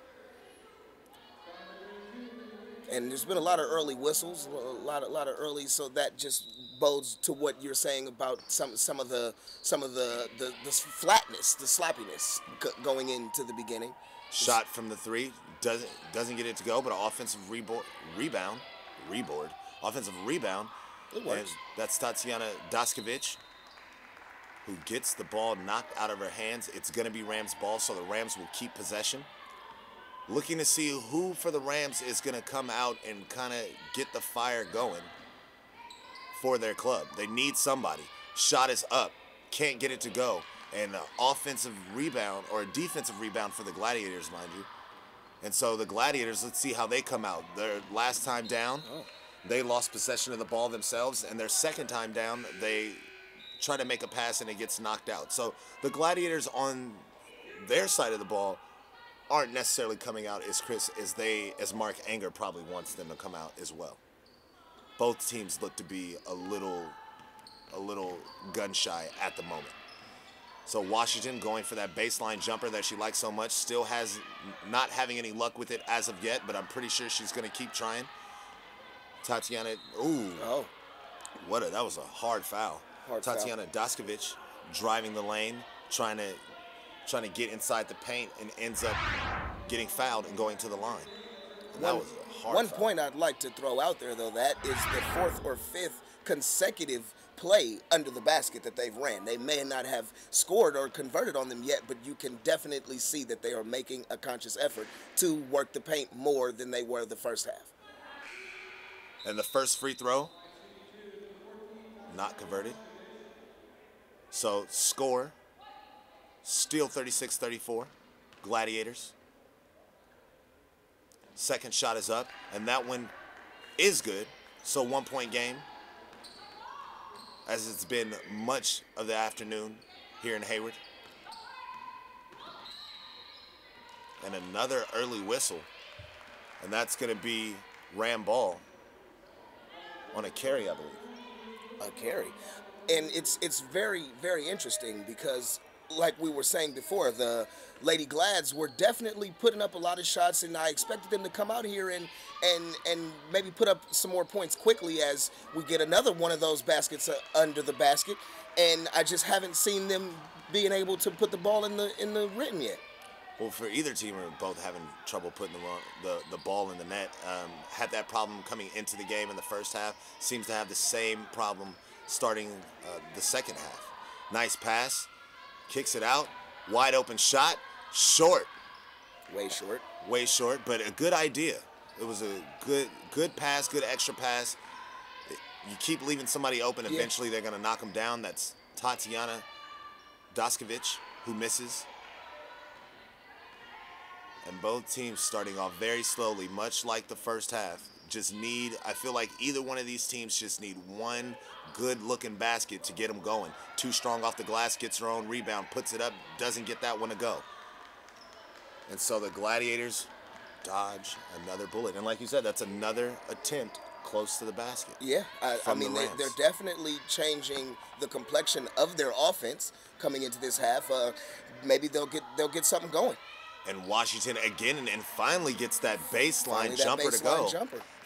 And there's been a lot of early whistles, a lot of early, so that just bodes to what you're saying about some of the flatness, the sloppiness going into the beginning. Shot from the three doesn't get it to go, but an offensive rebound. Offensive rebound. It works. And that's Tatiana Daskovic, who gets the ball knocked out of her hands. It's going to be Rams' ball, so the Rams will keep possession. Looking to see who for the Rams is going to come out and kind of get the fire going for their club. They need somebody. Shot is up. Can't get it to go. And an offensive rebound, or a defensive rebound for the Gladiators, mind you. And so the Gladiators, let's see how they come out. Their last time down, they lost possession of the ball themselves, and their second time down, they try to make a pass and it gets knocked out. So the Gladiators on their side of the ball aren't necessarily coming out as crisp as Mark Anger probably wants them to come out as well. Both teams look to be a little gun shy at the moment. So Washington going for that baseline jumper that she likes so much, still not having any luck with it as of yet, but I'm pretty sure she's going to keep trying. Tatiana, that was a hard foul. Tatiana Daskovic driving the lane, trying to get inside the paint, and ends up getting fouled and going to the line. And that was a hard foul. Point I'd like to throw out there, though, that is the 4th or 5th consecutive play under the basket that they've ran. They may not have scored or converted on them yet, but you can definitely see that they are making a conscious effort to work the paint more than they were the first half. And the first free throw, not converted. So score, still 36-34, Gladiators. Second shot is up, and that one is good. So 1-point game, as it's been much of the afternoon here in Hayward. And another early whistle, and that's going to be Ram ball on a carry, I believe. A carry. And it's very, very interesting because, like we were saying before, the Lady Glads were definitely putting up a lot of shots, and I expected them to come out here and maybe put up some more points quickly as we get another one of those baskets under the basket, and I just haven't seen them being able to put the ball in the rim yet. Well, for either team, are both having trouble putting the ball in the net. Had that problem coming into the game in the first half. Seems to have the same problem starting the second half. Nice pass, kicks it out, wide open shot, short. Way short, but a good idea. It was a good pass, good extra pass. You keep leaving somebody open, eventually they're going to knock them down. That's Tatiana Daskovic, who misses. And both teams starting off very slowly, much like the first half. I feel like either one of these teams just need one good-looking basket to get them going. Too strong off the glass, gets her own rebound, puts it up, doesn't get that one to go. And so the Gladiators dodge another bullet. And like you said, that's another attempt close to the basket. Yeah, I mean, they're definitely changing the complexion of their offense coming into this half. Maybe they'll get something going. And Washington again and finally gets that baseline jumper to go.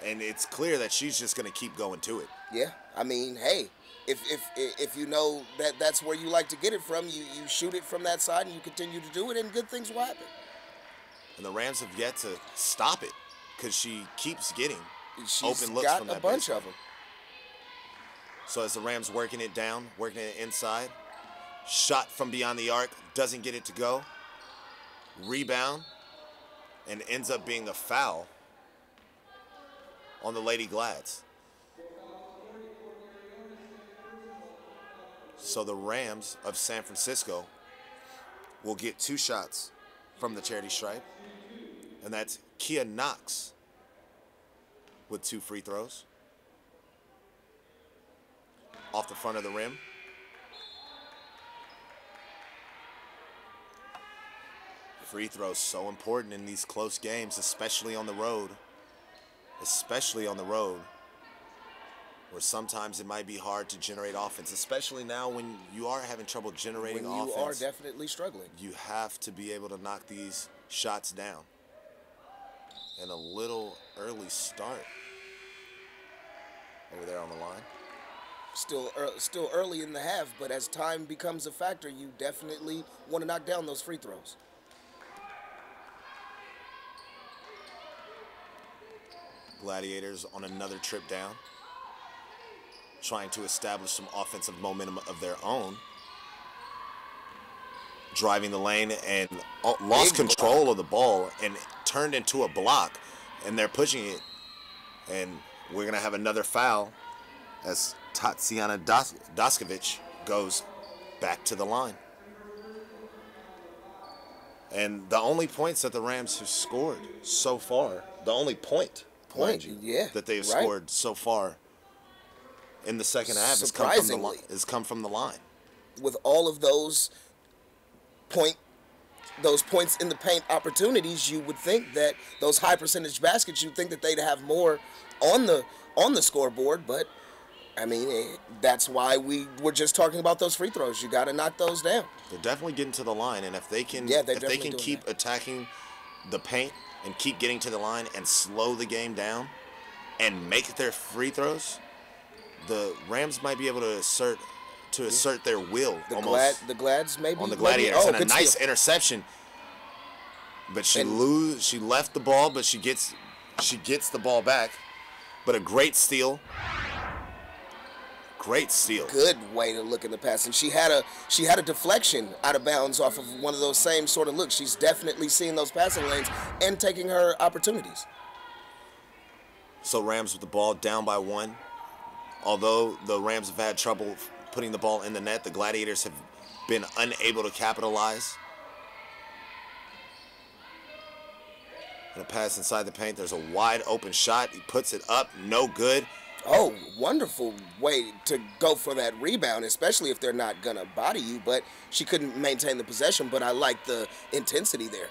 And it's clear that she's just going to keep going to it. Yeah, I mean, hey, if you know that that's where you like to get it from, you shoot it from that side and you continue to do it, and good things will happen. And the Rams have yet to stop it because she keeps getting open looks from that baseline. She's got a bunch of them. So as the Rams working it down, working it inside, shot from beyond the arc, doesn't get it to go. Rebound, and ends up being a foul on the Lady Glads. So the Rams of San Francisco will get 2 shots from the charity stripe, and that's Kia Knox with 2 free throws off the front of the rim. Free throws so important in these close games, especially on the road. Where sometimes it might be hard to generate offense, especially now when you are having trouble generating offense. When you are definitely struggling. You have to be able to knock these shots down. And a little early start over there on the line. Still early in the half, but as time becomes a factor, you definitely want to knock down those free throws. Gladiators on another trip down, trying to establish some offensive momentum of their own. Driving the lane and lost control of the ball and turned into a block, and they're pushing it. And we're going to have another foul as Tatiana Daskovic goes back to the line. And the only points that the Rams have scored so far, the only point, mind you, that they've scored so far in the second half has come from the line. With all of those points in the paint opportunities, you would think that those high percentage baskets, you'd think that they'd have more on the scoreboard, but I mean, that's why we were just talking about those free throws. You got to knock those down. They're definitely getting to the line, and if they can, keep attacking the paint and keep getting to the line and slow the game down and make their free throws, the Rams might be able to assert their will the Glads maybe on the Gladiators. And a nice interception, but she left the ball, but she gets the ball back. But a great steal. Great steal. Good way to look in the pass. And she had a deflection out of bounds off of one of those same sort of looks. She's definitely seeing those passing lanes and taking her opportunities. So Rams with the ball down by 1. Although the Rams have had trouble putting the ball in the net, the Gladiators have been unable to capitalize. And a pass inside the paint. There's a wide open shot. He puts it up. No good. Oh, wonderful way to go for that rebound, especially if they're not going to body you. But she couldn't maintain the possession, but I like the intensity there.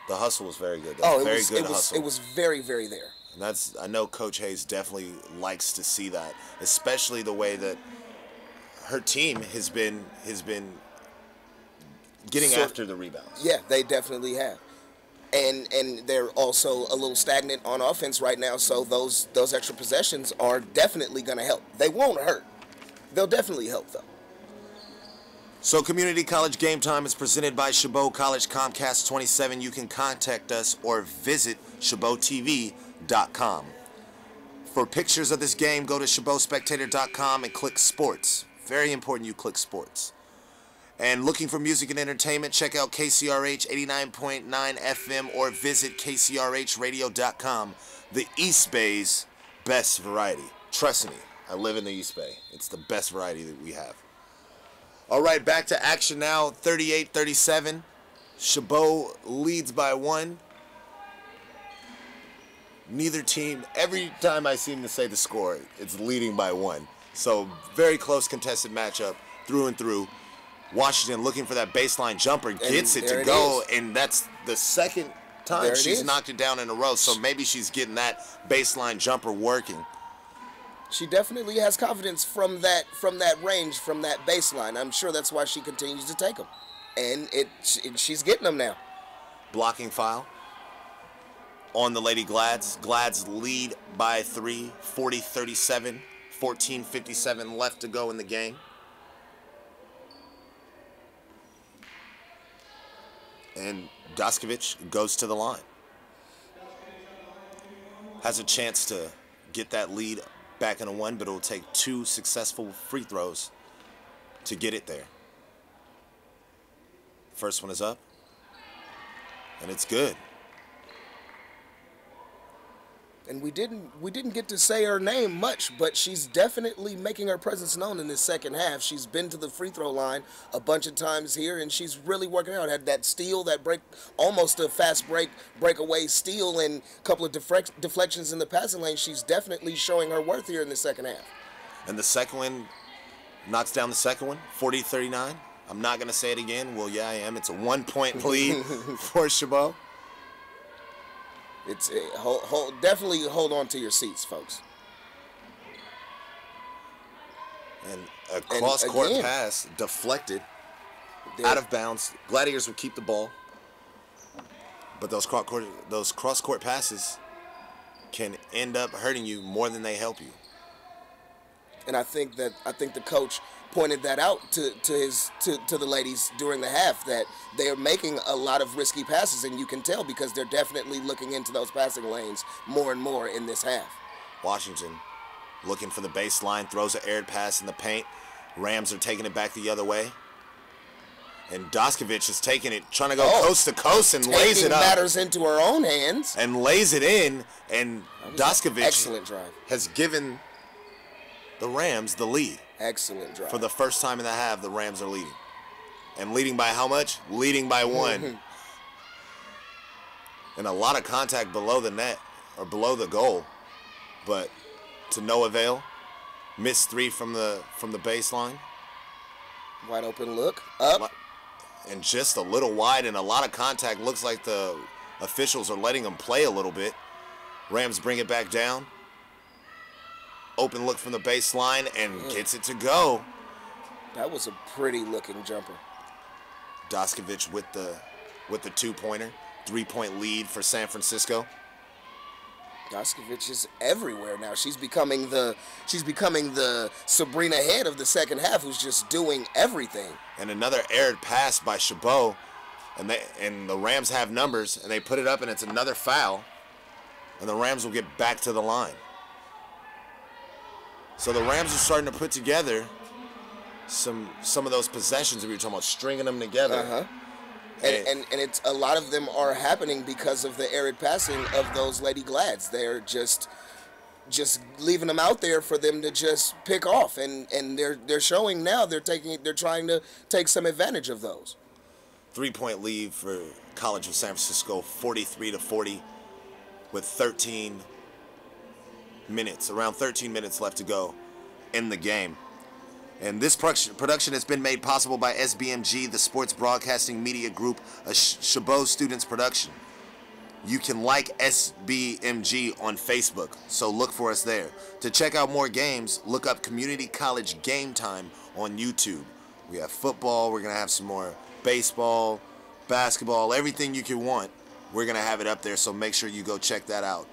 The hustle was very good. It was very, very there. And I know Coach Hayes definitely likes to see that, especially the way that her team has been getting after the rebounds. Yeah, they definitely have. And they're also a little stagnant on offense right now, so those extra possessions are definitely going to help. They won't hurt. They'll definitely help, though. So Community College Game Time is presented by Chabot College Comcast 27. You can contact us or visit ChabotTV.com. For pictures of this game, go to ChabotSpectator.com and click Sports. Very important you click Sports. And looking for music and entertainment, check out KCRH 89.9 FM or visit KCRHradio.com. The East Bay's best variety. Trust me, I live in the East Bay. It's the best variety that we have. All right, back to action now. 38-37. Chabot leads by 1. Neither team, every time I seem to say the score, it's leading by 1. So very close contested matchup through and through. Washington looking for that baseline jumper, gets it to go, and that's the second time she's knocked it down in a row, so maybe she's getting that baseline jumper working. She definitely has confidence from that range, from that baseline. I'm sure that's why she continues to take them, and she's getting them now. Blocking foul on the Lady Glads. Glads lead by 3, 40-37, 14:57 left to go in the game. And Daskovich goes to the line. Has a chance to get that lead back in a 1, but it will take 2 successful free throws to get it there. First one is up, and it's good. And we didn't get to say her name much, but she's definitely making her presence known in this second half. She's been to the free throw line a bunch of times here, and she's really working out. Had that steal, that break, almost a fast breakaway steal, and a couple of deflections in the passing lane. She's definitely showing her worth here in the second half. And the second one knocks down the second one, 40-39. I'm not going to say it again. Well, yeah, I am. It's a 1-point lead for Chabot. It's definitely hold on to your seats, folks. And a cross-court pass deflected, out of bounds. Gladiators will keep the ball, but those cross-court passes can end up hurting you more than they help you. And I think the coach pointed that out to the ladies during the half, that they are making a lot of risky passes, and you can tell because they're definitely looking into those passing lanes more and more in this half. Washington looking for the baseline, throws an aired pass in the paint. Rams are taking it back the other way. And Daskovich is taking it, trying to go coast to coast, and lays it up. Taking matters into her own hands. And lays it in, and Daskovich excellent drive. Has given the Rams the lead. Excellent drive. For the first time in the half, the Rams are leading. And leading by how much? Leading by 1. And a lot of contact below the net, or below the goal, but to no avail. Missed three from the baseline. Wide open look. Up. And just a little wide and a lot of contact. Looks like the officials are letting them play a little bit. Rams bring it back down. Open look from the baseline and gets it to go. That was a pretty looking jumper. Daskovich with the two-pointer. 3-point lead for San Francisco. Daskovich is everywhere now. She's becoming the Sabrina Head of the second half, who's just doing everything. And another aired pass by CHABOT, and the Rams have numbers, and they put it up, and it's another foul, and the Rams will get back to the line. So the Rams are starting to put together some of those possessions that we were talking about, stringing them together. And it's a lot of them are happening because of the arid passing of those Lady Glads. They're just leaving them out there for them to just pick off, and they're showing now they're trying to take some advantage of those. 3-point lead for College of San Francisco, 43-40, with around 13 minutes left to go in the game. And this production has been made possible by SBMG, the Sports Broadcasting Media Group, a CHABOT students production. You can like SBMG on Facebook, so look for us there. To check out more games, look up Community College Game Time on YouTube. We have football, we're going to have some more baseball, basketball, everything you can want. We're going to have it up there, so make sure you go check that out.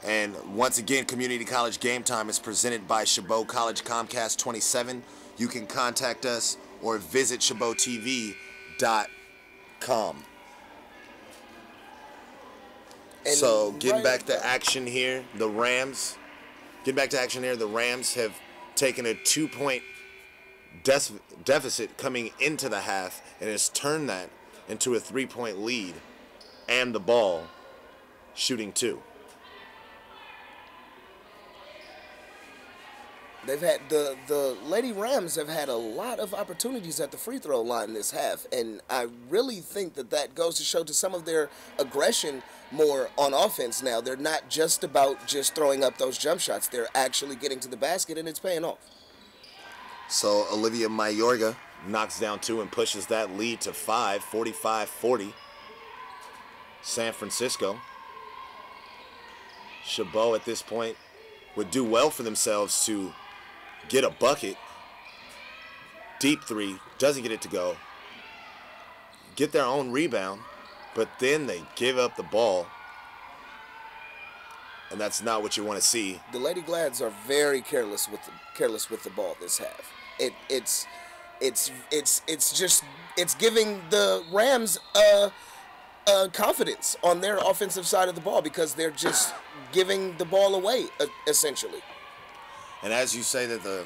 And once again, Community College Game Time is presented by CHABOT College Comcast 27. You can contact us or visit CHABOTTV.com. So, getting back to action here, the Rams have taken a 2-point deficit coming into the half and has turned that into a 3-point lead and the ball, shooting 2. They've had the Lady Rams have had a lot of opportunities at the free throw line this half, and I really think that goes to show to some of their aggression more on offense now. They're not just about just throwing up those jump shots. They're actually getting to the basket, and it's paying off. So Olivia Mayorga knocks down 2 and pushes that lead to 5, 45-40. San Francisco. CHABOT at this point would do well for themselves to get a bucket. Deep 3, doesn't get it to go. Get their own rebound, but then they give up the ball. And that's not what you want to see. The Lady Glads are very careless with the ball this half. It's giving the Rams confidence on their offensive side of the ball because they're just giving the ball away essentially. And as you say that the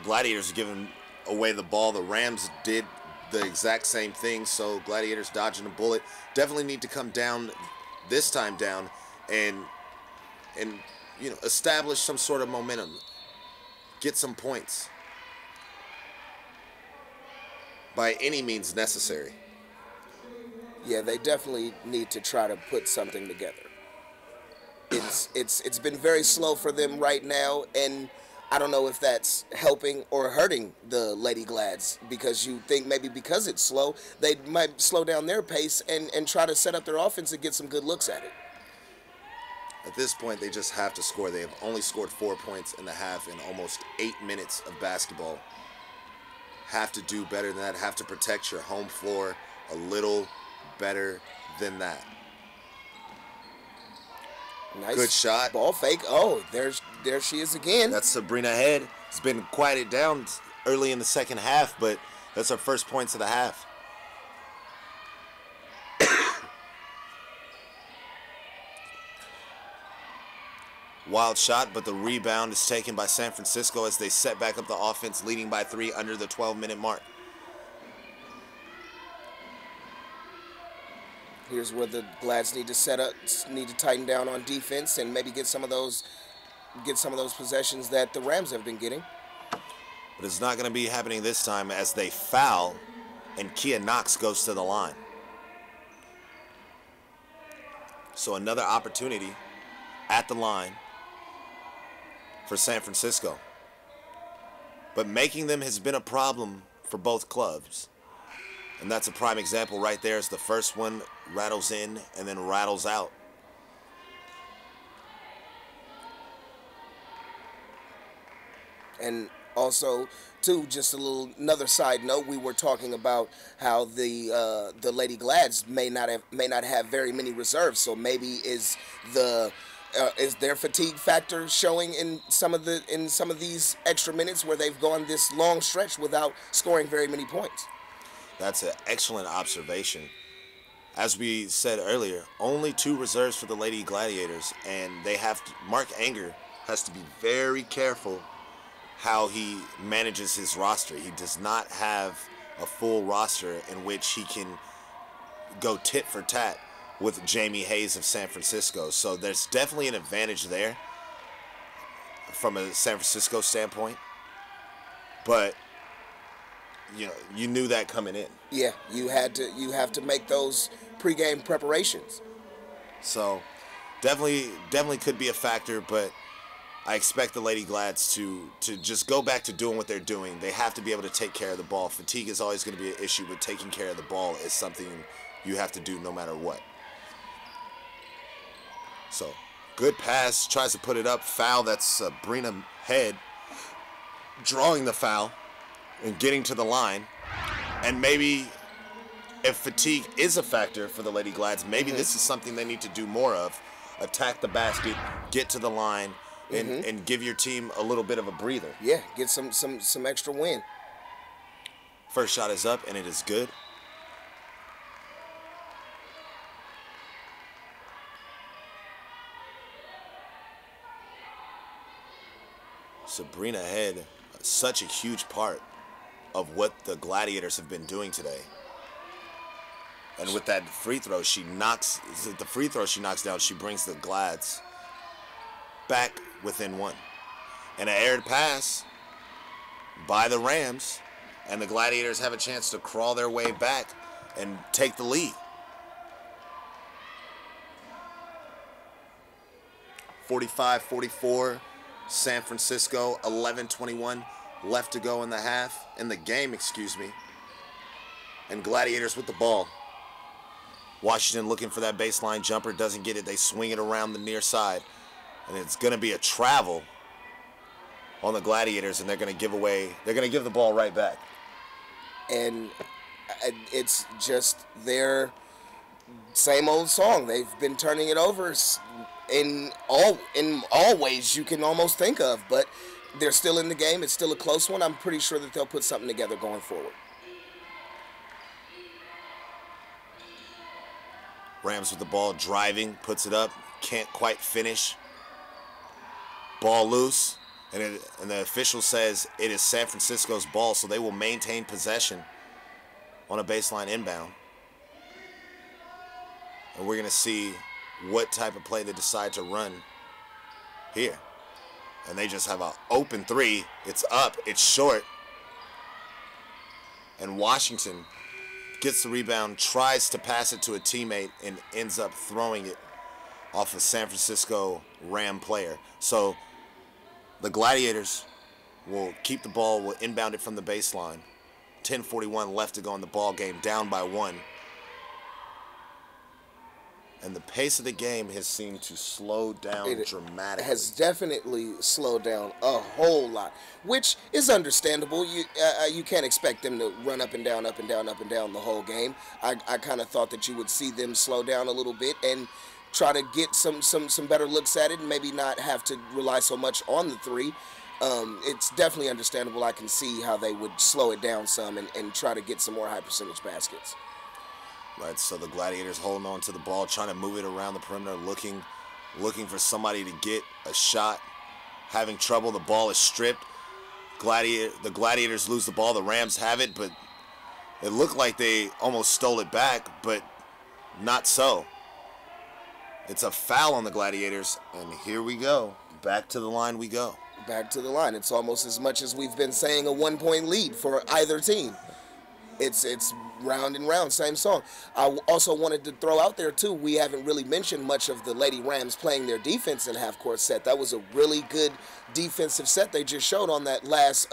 Gladiators are giving away the ball, the Rams did the exact same thing. So Gladiators dodging a bullet. Definitely need to come down this time down and establish some sort of momentum. Get some points by any means necessary. Yeah, they definitely need to try to put something together. It's been very slow for them right now, and I don't know if that's helping or hurting the Lady Glads, because you think maybe because it's slow, they might slow down their pace and try to set up their offense and get some good looks at it. At this point, they just have to score. They have only scored 4 points in the half in almost 8 minutes of basketball. Have to do better than that. Have to protect your home floor a little better than that. Nice. Good shot. Ball fake. Oh, there she is again. That's Sabrina Head. It's been quieted down early in the second half, but that's our first points of the half. Wild shot, but the rebound is taken by San Francisco as they set back up the offense, leading by 3 under the 12-minute mark. Here's where the Glads need to tighten down on defense and maybe get some of those possessions that the Rams have been getting. But it's not going to be happening this time as they foul and Kia Knox goes to the line. So another opportunity at the line for San Francisco. But making them has been a problem for both clubs. And that's a prime example right there as the first one rattles in and then rattles out. And also, too, just another side note. We were talking about how the Lady Glads may not have very many reserves. So maybe is their fatigue factor showing in some of these extra minutes where they've gone this long stretch without scoring very many points? That's an excellent observation. As we said earlier, only 2 reserves for the Lady Gladiators, and Mark Anger has to be very careful how he manages his roster. He does not have a full roster in which he can go tit for tat with Jamie Hayes of San Francisco. So there's definitely an advantage there from a San Francisco standpoint. But you knew that coming in. Yeah, you have to make those pregame preparations. So definitely could be a factor, but I expect the Lady Glads to just go back to doing what they're doing. They have to be able to take care of the ball. Fatigue is always going to be an issue, but taking care of the ball is something you have to do no matter what. So, good pass, tries to put it up. Foul, that's Sabrina Head drawing the foul and getting to the line. And maybe if fatigue is a factor for the Lady Glads, maybe this is something they need to do more of. Attack the basket, get to the line, and give your team a little bit of a breather. Yeah, get some extra win. First shot is up, and it is good. Sabrina Head, such a huge part of what the Gladiators have been doing today. And with that free throw she knocks down, she brings the Glads back within 1. And an aired pass by the Rams, and the Gladiators have a chance to crawl their way back and take the lead. 45-44, San Francisco, 11-21 left to go in the game, and Gladiators with the ball. Washington looking for that baseline jumper, doesn't get it. They swing it around the near side, and it's going to be a travel on the Gladiators, and they're going to give the ball right back. And it's just their same old song. They've been turning it over in all ways you can almost think of, but they're still in the game. It's still a close one. I'm pretty sure that they'll put something together going forward. Rams with the ball, driving, puts it up, can't quite finish. Ball loose, and the official says it is San Francisco's ball, so they will maintain possession on a baseline inbound. And we're going to see what type of play they decide to run here. And they just have an open 3. It's up, it's short. And Washington gets the rebound, tries to pass it to a teammate, and ends up throwing it off a San Francisco Ram player. So the Gladiators will keep the ball, will inbound it from the baseline. 10:41 left to go in the ball game, down by 1. And the pace of the game has seemed to slow down dramatically. It has definitely slowed down a whole lot, which is understandable. You can't expect them to run up and down, up and down, up and down the whole game. I kind of thought that you would see them slow down a little bit and try to get some better looks at it, and maybe not have to rely so much on the 3. It's definitely understandable. I can see how they would slow it down some and try to get some more high percentage baskets. Right, so the Gladiators holding on to the ball, trying to move it around the perimeter, looking for somebody to get a shot. Having trouble, the ball is stripped. The Gladiators lose the ball. The Rams have it, but it looked like they almost stole it back, but not so. It's a foul on the Gladiators, and here we go. Back to the line we go. Back to the line. It's almost as much as we've been saying a 1-point lead for either team. It's round and round, same song. I also wanted to throw out there too. We haven't really mentioned much of the Lady Rams playing their defense in half court set. That was a really good defensive set they just showed on that last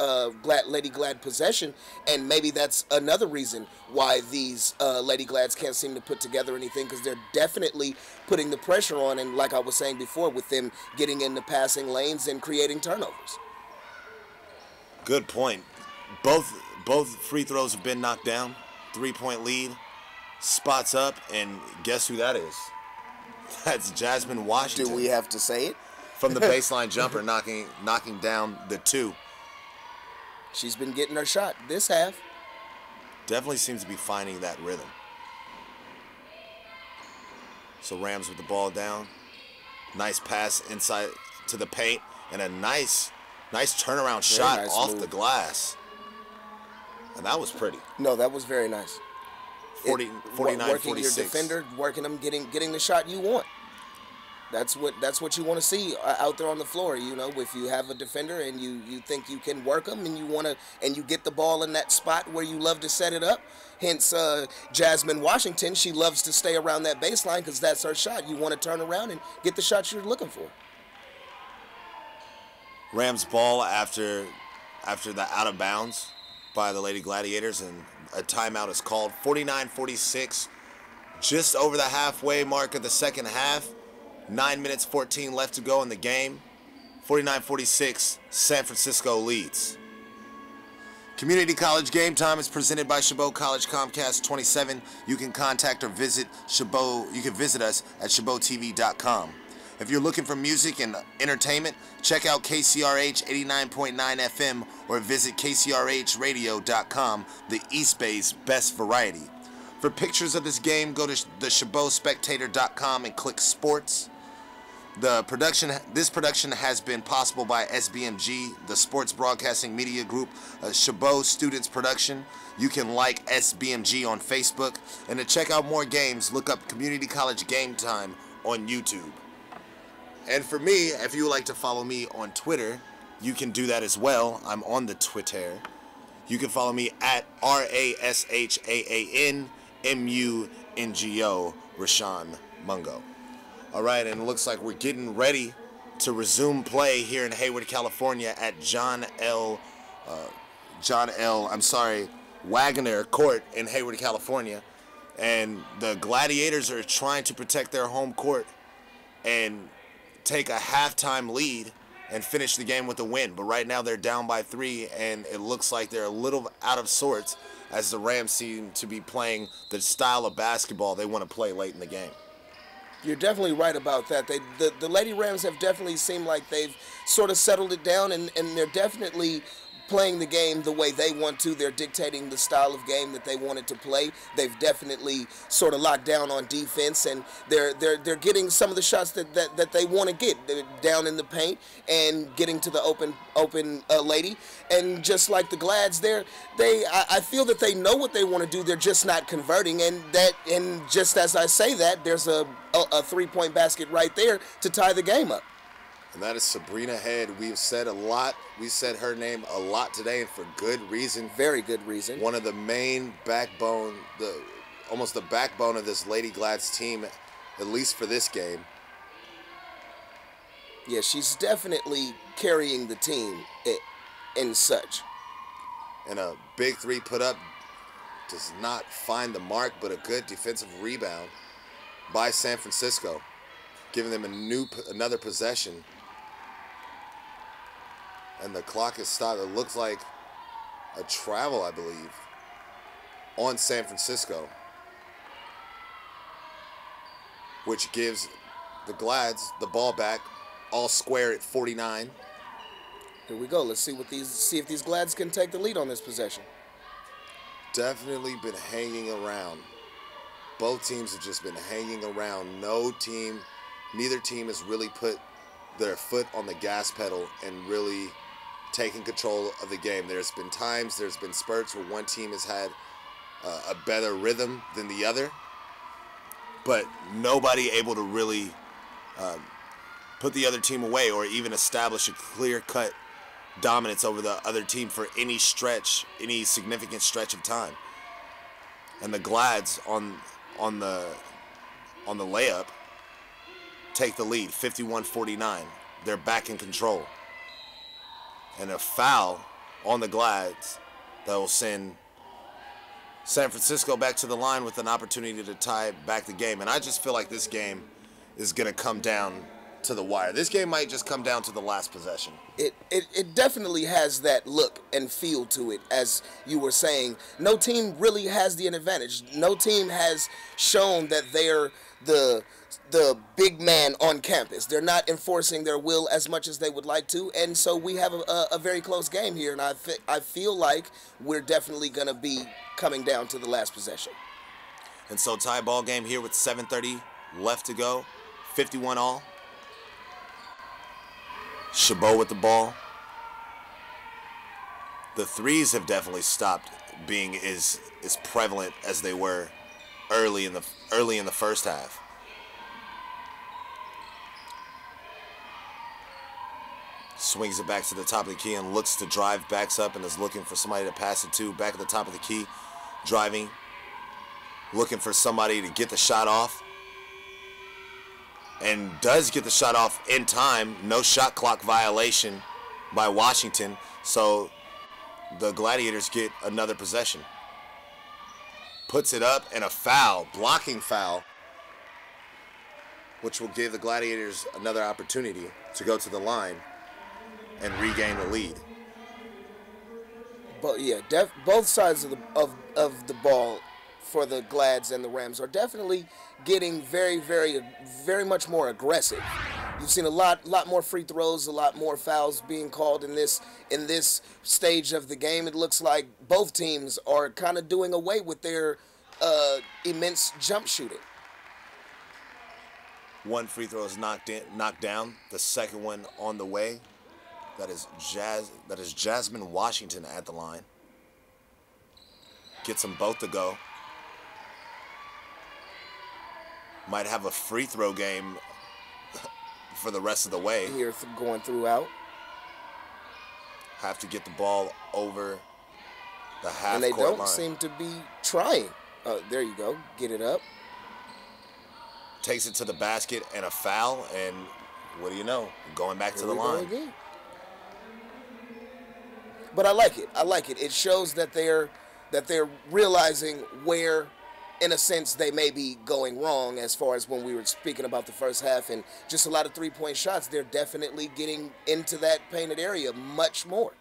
Lady Glad possession, and maybe that's another reason why these Lady Glads can't seem to put together anything, because they're definitely putting the pressure on, and like I was saying before, with them getting in the passing lanes and creating turnovers. Good point. Both free throws have been knocked down. 3-point lead. Spots up, and guess who that is? That's Jasmine Washington. Do we have to say it? From the baseline jumper, knocking down the 2. She's been getting her shot this half. Definitely seems to be finding that rhythm. So Rams with the ball down. Nice pass inside to the paint, and a nice turnaround shot nice off move. the glass. And that was pretty. No, that was very nice. 49-46. Working your defender, working them, getting the shot you want. That's what you want to see out there on the floor. You know, if you have a defender and you think you can work them, and you get the ball in that spot where you love to set it up. Hence, Jasmine Washington, she loves to stay around that baseline because that's her shot. You want to turn around and get the shot you're looking for. Rams ball after the out of bounds by the Lady Gladiators, and a timeout is called. 49-46, just over the halfway mark of the second half. 9 minutes 14 left to go in the game. 49-46, San Francisco leads. Community College Game Time is presented by Chabot College Comcast 27. You can contact or visit Chabot. You can visit us at ChabotTV.com. If you're looking for music and entertainment, check out KCRH 89.9 FM or visit KCRHradio.com, the East Bay's best variety. For pictures of this game, go to the ChabotSpectator.com and click Sports. This production has been possible by SBMG, the Sports Broadcasting Media Group, a Chabot Students production. You can like SBMG on Facebook, and to check out more games, look up Community College Game Time on YouTube. And for me, if you would like to follow me on Twitter, you can do that as well. I'm on the Twitter. You can follow me at RASHAANMUNGO, Rashaan Mungo. All right, and it looks like we're getting ready to resume play here in Hayward, California at Wagner Court in Hayward, California. And the Gladiators are trying to protect their home court and take a halftime lead and finish the game with a win. But right now they're down by 3, and it looks like they're a little out of sorts as the Rams seem to be playing the style of basketball they want to play late in the game. You're definitely right about that. The Lady Rams have definitely seemed like they've sort of settled it down, and they're definitely playing the game the way they want to. They're dictating the style of game that they wanted to play. They've definitely sort of locked down on defense, and they're getting some of the shots that they want to get. They're down in the paint and getting to the open lady. And just like the Glads, I feel that they know what they want to do. They're just not converting, and just as I say that, there's a 3-point basket right there to tie the game up. And that is Sabrina Head. We've said a lot. We said her name a lot today, and for good reason. Very good reason. One of the main backbone, almost the backbone of this Lady Glads team, at least for this game. Yeah, she's definitely carrying the team and such. And a big 3 put up does not find the mark, but a good defensive rebound by San Francisco, giving them another possession. And the clock is stopped. It looks like a travel, I believe, on San Francisco, which gives the Glads the ball back, all square at 49. Here we go. Let's see if these Glads can take the lead on this possession. Definitely been hanging around. Both teams have just been hanging around. Neither team has really put their foot on the gas pedal and really taking control of the game. There's been spurts where one team has had a better rhythm than the other, but nobody able to really put the other team away or even establish a clear-cut dominance over the other team for any significant stretch of time. And the Glads on the layup take the lead, 51-49. They're back in control. And a foul on the Glads that will send San Francisco back to the line with an opportunity to tie back the game. And I just feel like this game is going to come down to the wire. This game might just come down to the last possession. It definitely has that look and feel to it, as you were saying. No team really has the advantage. No team has shown that they're the big man on campus. They're not enforcing their will as much as they would like to, and so we have a very close game here, and I feel like we're definitely going to be coming down to the last possession. And so tie ball game here with 7:30 left to go, 51 all. Chabot with the ball. The threes have definitely stopped being as prevalent as they were early in the first half. Swings it back to the top of the key and looks to drive, backs up and is looking for somebody to pass it to. Back at the top of the key, driving, looking for somebody to get the shot off. And does get the shot off in time. No shot clock violation by Washington. So the Gladiators get another possession. Puts it up and a foul, blocking foul, which will give the Gladiators another opportunity to go to the line and regain the lead. But yeah, both sides of the ball for the Glads and the Rams are definitely getting very, very, very much more aggressive. You've seen a lot more free throws, a lot more fouls being called in this stage of the game. It looks like both teams are kind of doing away with their immense jump shooting. One free throw is knocked down. The second one on the way. That is Jasmine Washington at the line. Gets them both to go. Might have a free throw game for the rest of the way. Here going throughout. Have to get the ball over the half-court line. And they don't seem to be trying. There you go. Get it up. Takes it to the basket and a foul, and what do you know? Going back to the line. Again. But I like it. I like it. It shows that they're realizing where, in a sense, they may be going wrong as far as when we were speaking about the first half and just a lot of three-point shots. They're definitely getting into that painted area much more.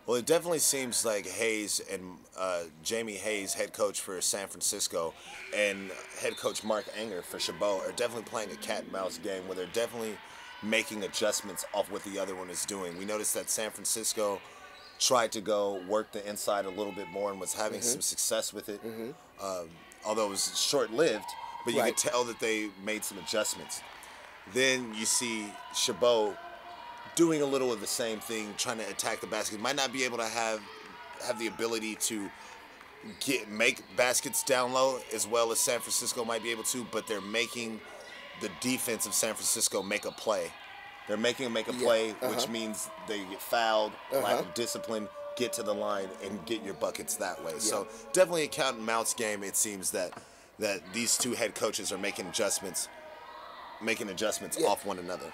Well, it definitely seems like Hayes and Jamie Hayes, head coach for San Francisco, and head coach Mark Anger for Chabot are definitely playing a cat and mouse game where they're definitely making adjustments off what the other one is doing. We noticed that San Francisco tried to go work the inside a little bit more and was having some success with it, although it was short-lived, but you could tell that they made some adjustments. Then you see Chabot doing a little of the same thing, trying to attack the basket. Might not be able to have the ability to make baskets down low as well as San Francisco might be able to, but they're making the defense of San Francisco make a play. They're making them make a play, which means they get fouled, lack of discipline, get to the line, and get your buckets that way. So definitely a cat and mouse game. It seems that these two head coaches are making adjustments off one another.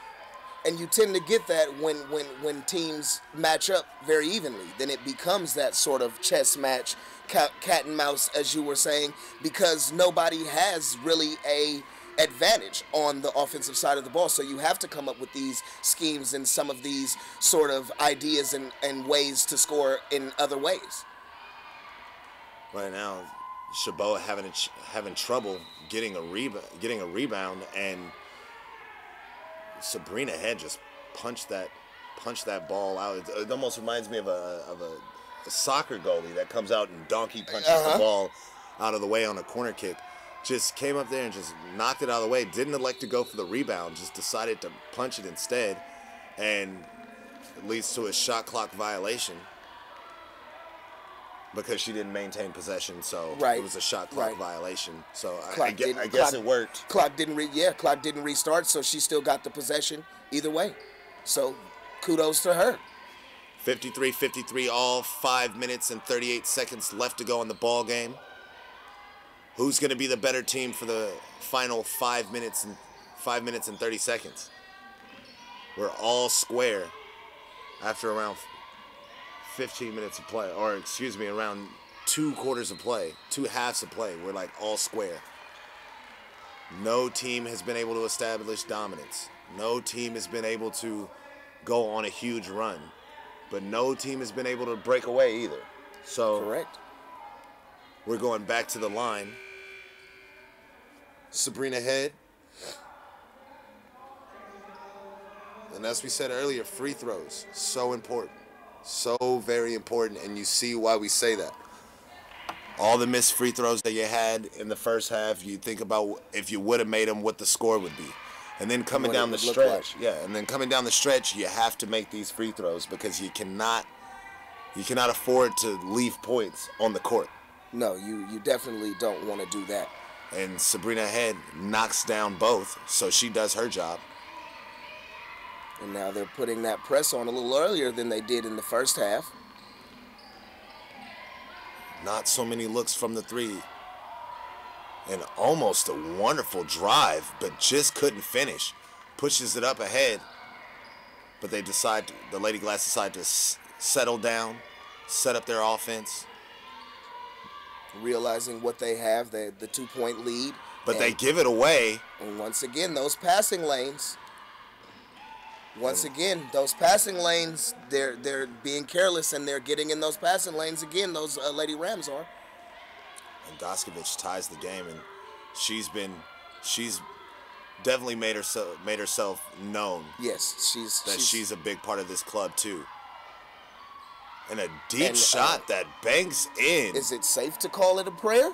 And you tend to get that when teams match up very evenly. Then it becomes that sort of chess match, cat and mouse, as you were saying, because nobody has really a advantage on the offensive side of the ball. So you have to come up with these schemes and some of these sort of ideas and ways to score in other ways. Right now, Chabot having trouble getting a rebound, and Sabrina Head just punched that ball out. It almost reminds me of a soccer goalie that comes out and donkey punches the ball out of the way on a corner kick. Just came up there and just knocked it out of the way. Didn't elect to go for the rebound. Just decided to punch it instead, and it leads to a shot clock violation because she didn't maintain possession. So it was a shot clock violation. So I guess it worked. Clock didn't restart, so she still got the possession either way. So kudos to her. 53-53 all, 5 minutes and 38 seconds left to go in the ball game. Who's going to be the better team for the final 5 minutes and 30 seconds? We're all square after around 15 minutes of play, or excuse me, around 2 quarters of play, 2 halves of play. We're like all square. No team has been able to establish dominance. No team has been able to go on a huge run, but no team has been able to break away either. So correct. We're going back to the line. Sabrina Head. And as we said earlier, free throws, so important. So very important, and you see why we say that. All the missed free throws that you had in the first half, you think about if you would have made them, what the score would be. And then coming down the stretch, and then coming down the stretch, you have to make these free throws because you cannot afford to leave points on the court. No, you definitely don't want to do that. And Sabrina Head knocks down both, so she does her job. And now they're putting that press on a little earlier than they did in the first half. Not so many looks from the three. And almost a wonderful drive, but just couldn't finish. Pushes it up ahead. But the Lady Glass decide to settle down, set up their offense. Realizing what they have, the 2-point lead. But they give it away. And once again, those passing lanes. Those passing lanes, they're being careless and they're getting in those passing lanes again. Those Lady Rams are. And Daskovich ties the game, and she's definitely made herself known. Yes, she's a big part of this club too. And a deep shot that banks in. Is it safe to call it a prayer?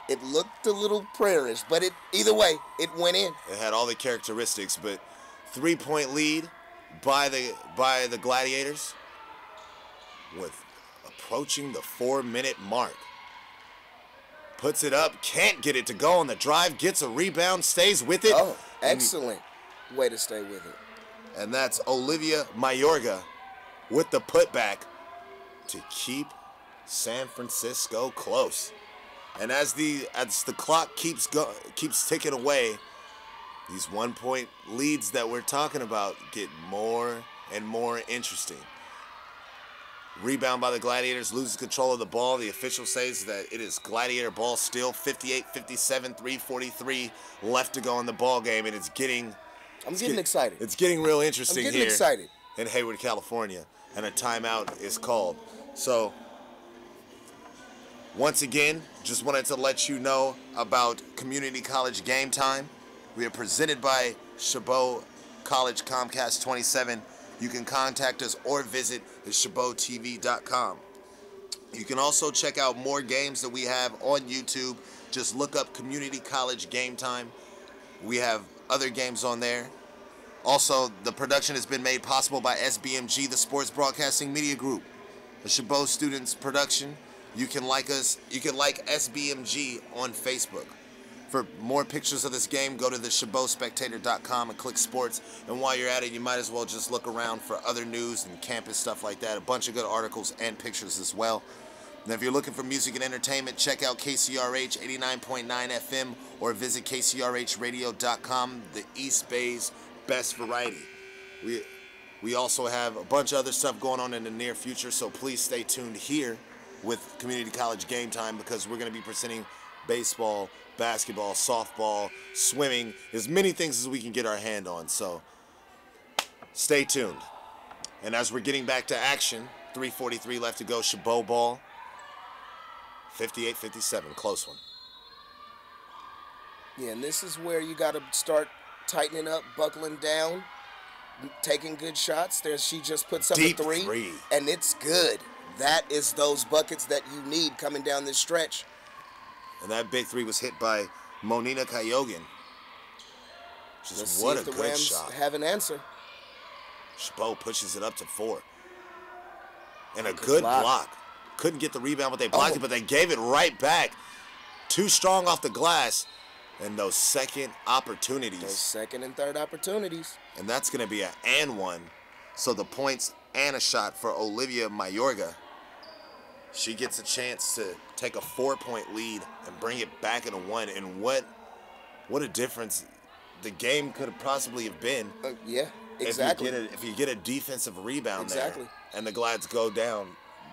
It looked a little prayerish, but either way, it went in. It had all the characteristics, but 3-point lead by the Gladiators with approaching the 4-minute mark. Puts it up, can't get it to go on the drive, gets a rebound, stays with it. Oh, excellent way to stay with it. And that's Olivia Mayorga with the putback to keep San Francisco close. And as the clock keeps ticking away, these 1-point leads that we're talking about get more and more interesting. Rebound by the Gladiators, loses control of the ball. The official says that it is Gladiator ball still. 58-57, 3:43 left to go in the ball game, and I'm getting excited. It's getting real interesting here. I'm getting excited. In Hayward, California, and a timeout is called. So, once again, just wanted to let you know about Community College Game Time. We are presented by CHABOT College Comcast 27. You can contact us or visit ChabotTV.com. You can also check out more games that we have on YouTube. Just look up Community College Game Time. We have other games on there. Also, the production has been made possible by SBMG, the Sports Broadcasting Media Group, a CHABOT students production. You can like us. You can like SBMG on Facebook. For more pictures of this game, go to the ChabotSpectator.com and click sports. And while you're at it, you might as well just look around for other news and campus stuff like that. A bunch of good articles and pictures as well. And if you're looking for music and entertainment, check out KCRH 89.9 FM or visit KCRHradio.com, the East Bay's best variety. We also have a bunch of other stuff going on in the near future, so please stay tuned here with Community College Game Time because we're going to be presenting baseball, basketball, softball, swimming, as many things as we can get our hand on. So stay tuned. And as we're getting back to action, 3:43 left to go, CHABOT ball, 58-57, close one. Yeah, and this is where you got to start tightening up, buckling down, taking good shots. She just puts up Deep a three, and it's good. That is those buckets that you need coming down this stretch. And that big three was hit by Monina Kayogan. Just what a good Rams shot. Have an answer. CHABOT pushes it up to 4. And a good block. Couldn't get the rebound, but they blocked it, but they gave it right back. Too strong off the glass. And those second opportunities. Those second and third opportunities. And that's going to be an and one. So the points and a shot for Olivia Mayorga. She gets a chance to take a 4-point lead and bring it back into one. And what a difference the game could have possibly have been. Yeah, exactly. If you get a defensive rebound there, Exactly. and the Glads go down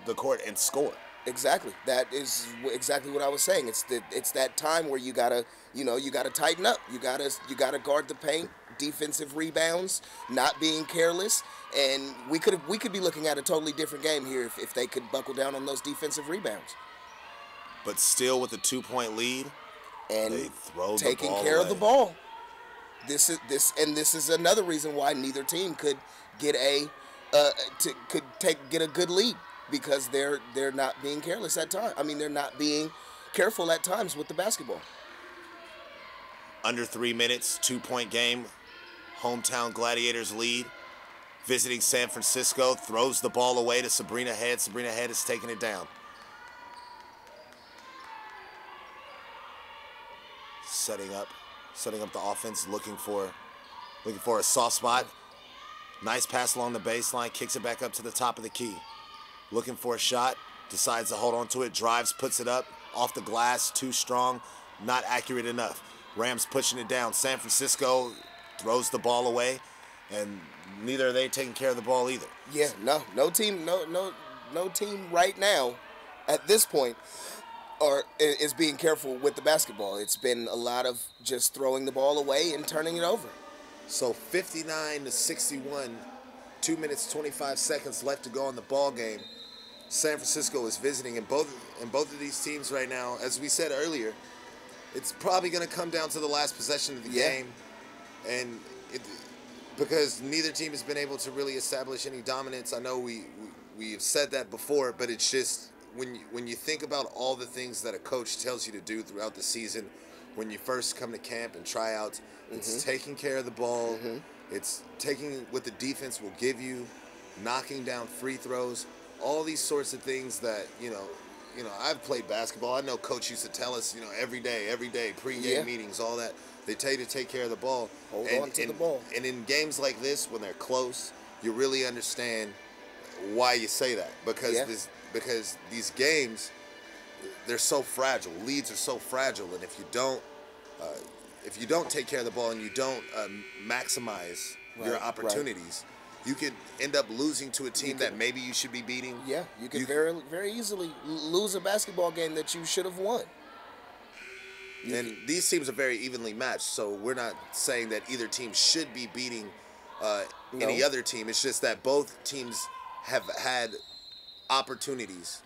the court and score. Exactly. That is exactly what I was saying. It's that time where you gotta tighten up. You gotta guard the paint, defensive rebounds, not being careless, and we could be looking at a totally different game here if they could buckle down on those defensive rebounds. But still with a 2-point lead, and they throw taking the ball care away. of the ball. This is another reason why neither team could get get a good lead, because they're not being careless at times. I mean, they're not being careful at times with the basketball. Under 3 minutes, 2-point game. Hometown Gladiators lead. Visiting San Francisco, throws the ball away to Sabrina Head. Sabrina Head is taking it down. Setting up the offense, looking for a soft spot. Nice pass along the baseline, kicks it back up to the top of the key. Looking for a shot, decides to hold on to it, drives, puts it up, off the glass, too strong, not accurate enough. Rams pushing it down. San Francisco throws the ball away, and neither are they taking care of the ball either. Yeah, no team right now at this point is being careful with the basketball. It's been a lot of just throwing the ball away and turning it over. So 59-61, 2 minutes 25 seconds left to go in the ball game. San Francisco is visiting, and both of these teams right now, as we said earlier, it's probably going to come down to the last possession of the game, and because neither team has been able to really establish any dominance. I know we have said that before, but it's just when you think about all the things that a coach tells you to do throughout the season, when you first come to camp and tryouts, it's taking care of the ball. It's taking what the defense will give you, knocking down free throws, all these sorts of things that, I've played basketball. I know coach used to tell us, every day, pregame meetings, all that. They tell you to take care of the ball. Hold on to the ball. And in games like this, when they're close, you really understand why you say that. Because these games, they're so fragile. Leads are so fragile, and if you don't take care of the ball and you don't maximize your opportunities, you could end up losing to a team that maybe you should be beating. Yeah, you could very, very easily lose a basketball game that you should have won. And these teams are very evenly matched, so we're not saying that either team should be beating any other team. It's just that both teams have had opportunities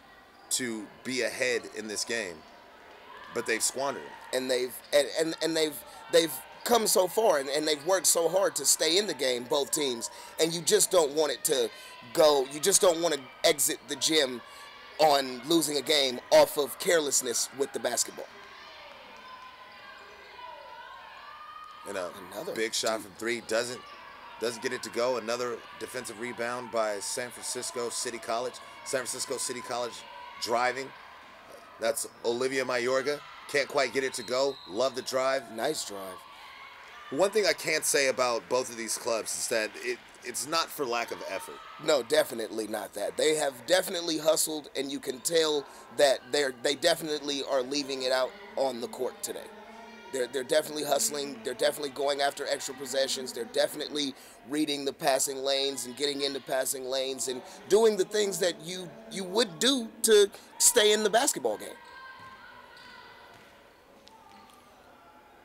to be ahead in this game, but they've squandered it. And they've come so far, and they've worked so hard to stay in the game, both teams, and you just don't want it to go. You just don't want to exit the gym on losing a game off of carelessness with the basketball. And another big shot from three doesn't get it to go. Another defensive rebound by San Francisco City College. San Francisco City College driving. That's Olivia Mayorga. Can't quite get it to go. Love the drive. Nice drive. One thing I can't say about both of these clubs is that it's not for lack of effort. No, definitely not that. They have definitely hustled, and you can tell that they definitely are leaving it out on the court today. They're definitely hustling. They're definitely going after extra possessions. They're definitely reading the passing lanes and getting into passing lanes and doing the things that you would do to stay in the basketball game.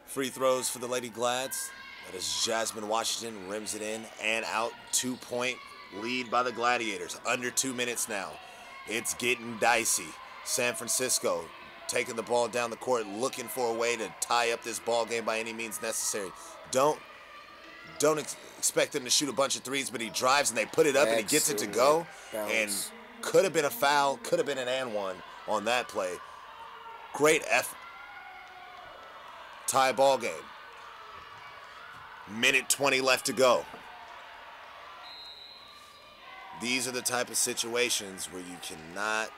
Free throws for the Lady Glads. That is Jasmine Washington, rims it in and out. 2-point lead by the Gladiators. Under 2 minutes now. It's getting dicey. San Francisco taking the ball down the court, looking for a way to tie up this ball game by any means necessary. Don't expect him to shoot a bunch of threes, but he drives and they put it up and he gets it to go. And could have been a foul, could have been an and one on that play. Great effort. Tie ball game. Minute 20 left to go. These are the type of situations where you cannot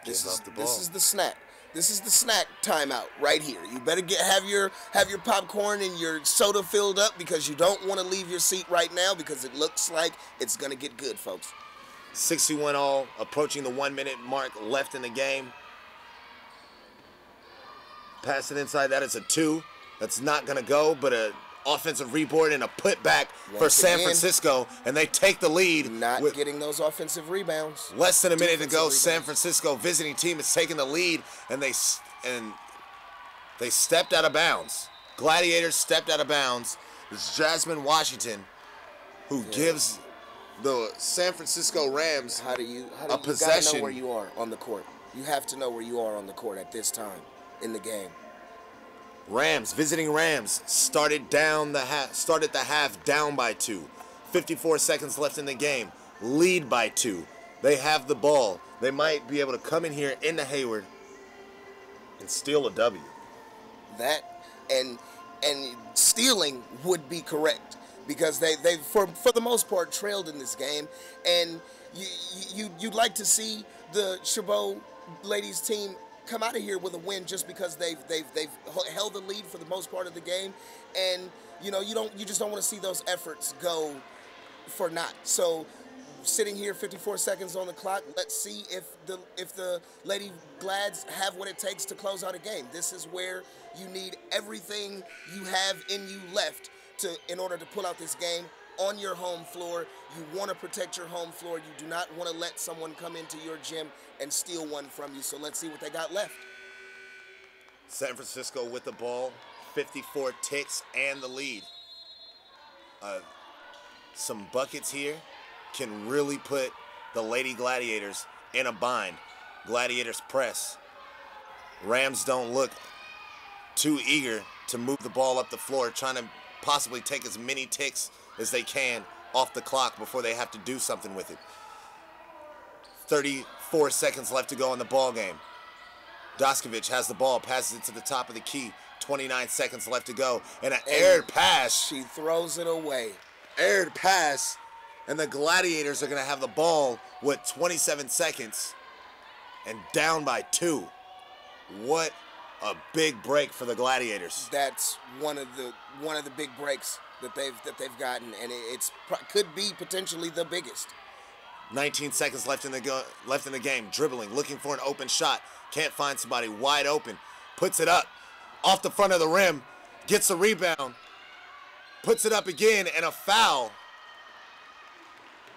give up the ball. This is the snack. This is the snack timeout right here. You better have your popcorn and your soda filled up, because you don't want to leave your seat right now, because it looks like it's gonna get good, folks. 61 all, approaching the 1 minute mark left in the game. Pass it inside, that is a 2. That's not gonna go, but a offensive rebound and a putback for San Francisco, and they take the lead. Not getting those offensive rebounds. Less than a minute to go. San Francisco visiting team is taking the lead, and they stepped out of bounds. Gladiators stepped out of bounds. It's Jasmine Washington who gives the San Francisco Rams a possession. You gotta know where you are on the court. You have to know where you are on the court at this time in the game. Rams, visiting Rams, started the half down by 2. 54 seconds left in the game. Lead by 2. They have the ball. They might be able to come in here into Hayward and steal a W. That and stealing would be correct because they for the most part trailed in this game, and you'd like to see the CHABOT ladies team come out of here with a win just because they've held the lead for the most part of the game, and you just don't want to see those efforts go for naught. So sitting here 54 seconds on the clock, let's see if the Lady Glads have what it takes to close out a game. This is where you need everything you have in you left in order to pull out this game on your home floor. You want to protect your home floor. You do not want to let someone come into your gym and steal one from you. So let's see what they got left. San Francisco with the ball, 54 ticks and the lead. Some buckets here can really put the Lady Gladiators in a bind. Gladiators press. Rams don't look too eager to move the ball up the floor, trying to possibly take as many ticks as they can off the clock before they have to do something with it. 34 seconds left to go in the ball game. Doskovic has the ball, passes it to the top of the key. 29 seconds left to go, and an aired pass. She throws it away. Aired pass, and the Gladiators are going to have the ball with 27 seconds and down by 2. What a big break for the Gladiators. That's one of the big breaks that they've gotten, and could be potentially the biggest. 19 seconds left in the game. Dribbling, looking for an open shot. Can't find somebody wide open. Puts it up off the front of the rim. Gets a rebound. Puts it up again, and a foul.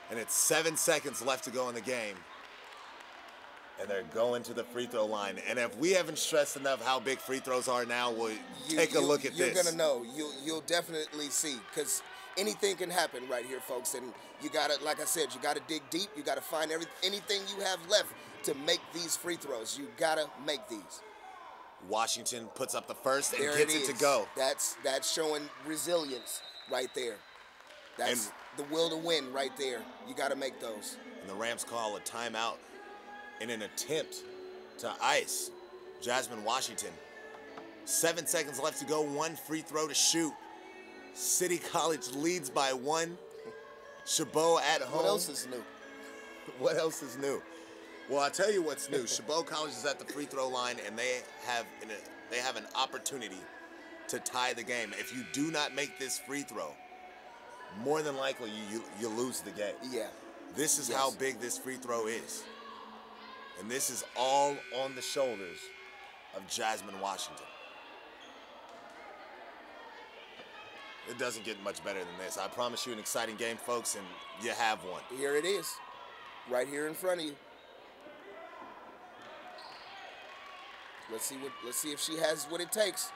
And it's 7 seconds left to go in the game. And they're going to the free throw line. And if we haven't stressed enough how big free throws are now, take a look at this. You're gonna know. You'll definitely see, because anything can happen right here, folks. And you gotta, like I said, you gotta dig deep. You gotta find anything you have left to make these free throws. You gotta make these. Washington puts up the first and there gets it to go. That's showing resilience right there. That's the will to win right there. You gotta make those. And the Rams call a timeout in an attempt to ice Jasmine Washington. 7 seconds left to go, 1 free throw to shoot. City College leads by 1. CHABOT at home. What else is new? What else is new? Well, I'll tell you what's new. CHABOT College is at the free throw line, and they have an opportunity to tie the game. If you do not make this free throw, more than likely you lose the game. Yeah. This is how big this free throw is. And this is all on the shoulders of Jasmine Washington. It doesn't get much better than this. I promise you an exciting game, folks, and you have one. Here it is, right here in front of you. Let's see if she has what it takes.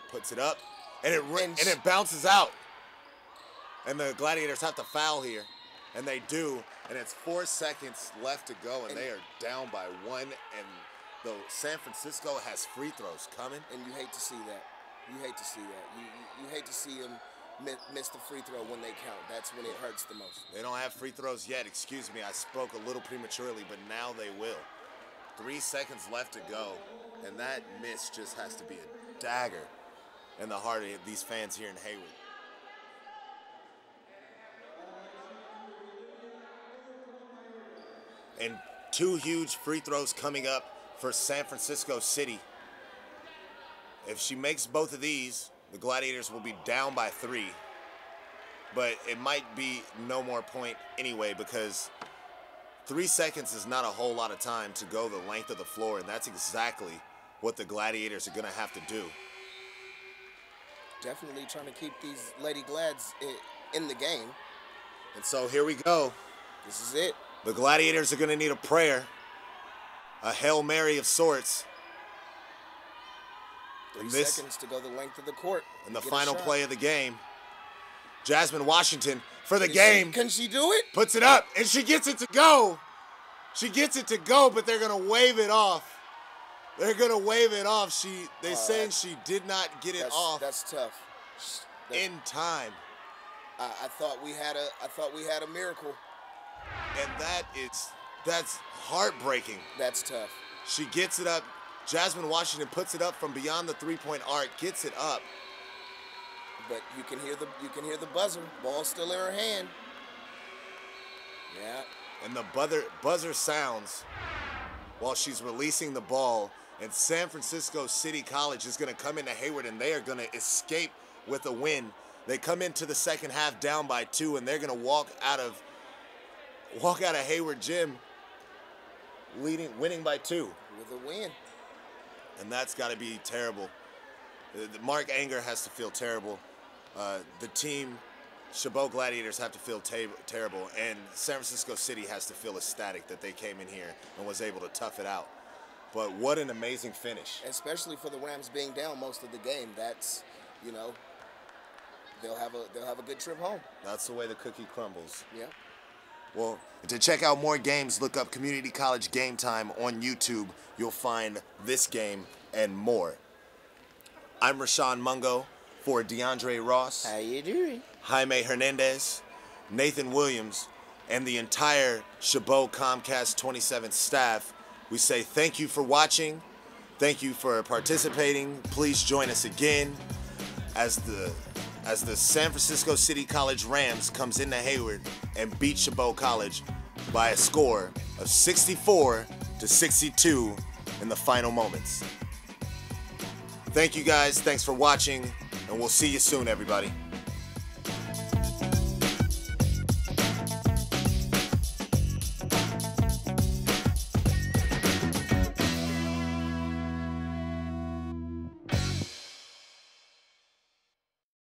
Puts it up, and it bounces out. And the Gladiators have to foul here. And they do, and it's 4 seconds left to go, and they are down by 1, and the San Francisco has free throws coming. And you hate to see that. You hate to see that. You hate to see them miss the free throw when they count. That's when it hurts the most. They don't have free throws yet. Excuse me, I spoke a little prematurely, but now they will. 3 seconds left to go, and that miss just has to be a dagger in the heart of these fans here in Hayward. And 2 huge free throws coming up for San Francisco City. If she makes both of these, the Gladiators will be down by 3. but it might be no more point anyway because 3 seconds is not a whole lot of time to go the length of the floor, and that's exactly what the Gladiators are going to have to do. Definitely trying to keep these Lady Glads in the game. And so here we go. This is it. The Gladiators are going to need a prayer, a Hail Mary of sorts. 3 seconds to go the length of the court. In the final play of the game, Jasmine Washington for the game. Can she do it? Puts it up, and she gets it to go. She gets it to go, but they're going to wave it off. They're going to wave it off. They're saying she did not get it off. That's tough. In time. I thought we had a miracle. And that's heartbreaking. That's tough. She gets it up. Jasmine Washington puts it up from beyond the three-point arc, gets it up. But you can hear the buzzer. Ball's still in her hand. Yeah. And the buzzer sounds while she's releasing the ball. And San Francisco City College is going to come into Hayward, and they are going to escape with a win. They come into the second half down by 2, and they're going to walk out of Hayward Gym winning by 2. With a win. And that's got to be terrible. Mark Anger has to feel terrible. The team, Chabot Gladiators, have to feel terrible. And San Francisco City has to feel ecstatic that they came in here and was able to tough it out. But what an amazing finish. Especially for the Rams being down most of the game. That's, they'll have a good trip home. That's the way the cookie crumbles. Yeah. Well, to check out more games, look up Community College Game Time on YouTube. You'll find this game and more. I'm Rashaan Mungo for DeAndre Ross. How you doing? Jaime Hernandez, Nathan Williams, and the entire Chabot Comcast 27 staff. We say thank you for watching. Thank you for participating. Please join us again as the San Francisco City College Rams comes into Hayward and beat Chabot College by a score of 64-62 in the final moments. Thank you guys. Thanks for watching, and we'll see you soon, everybody.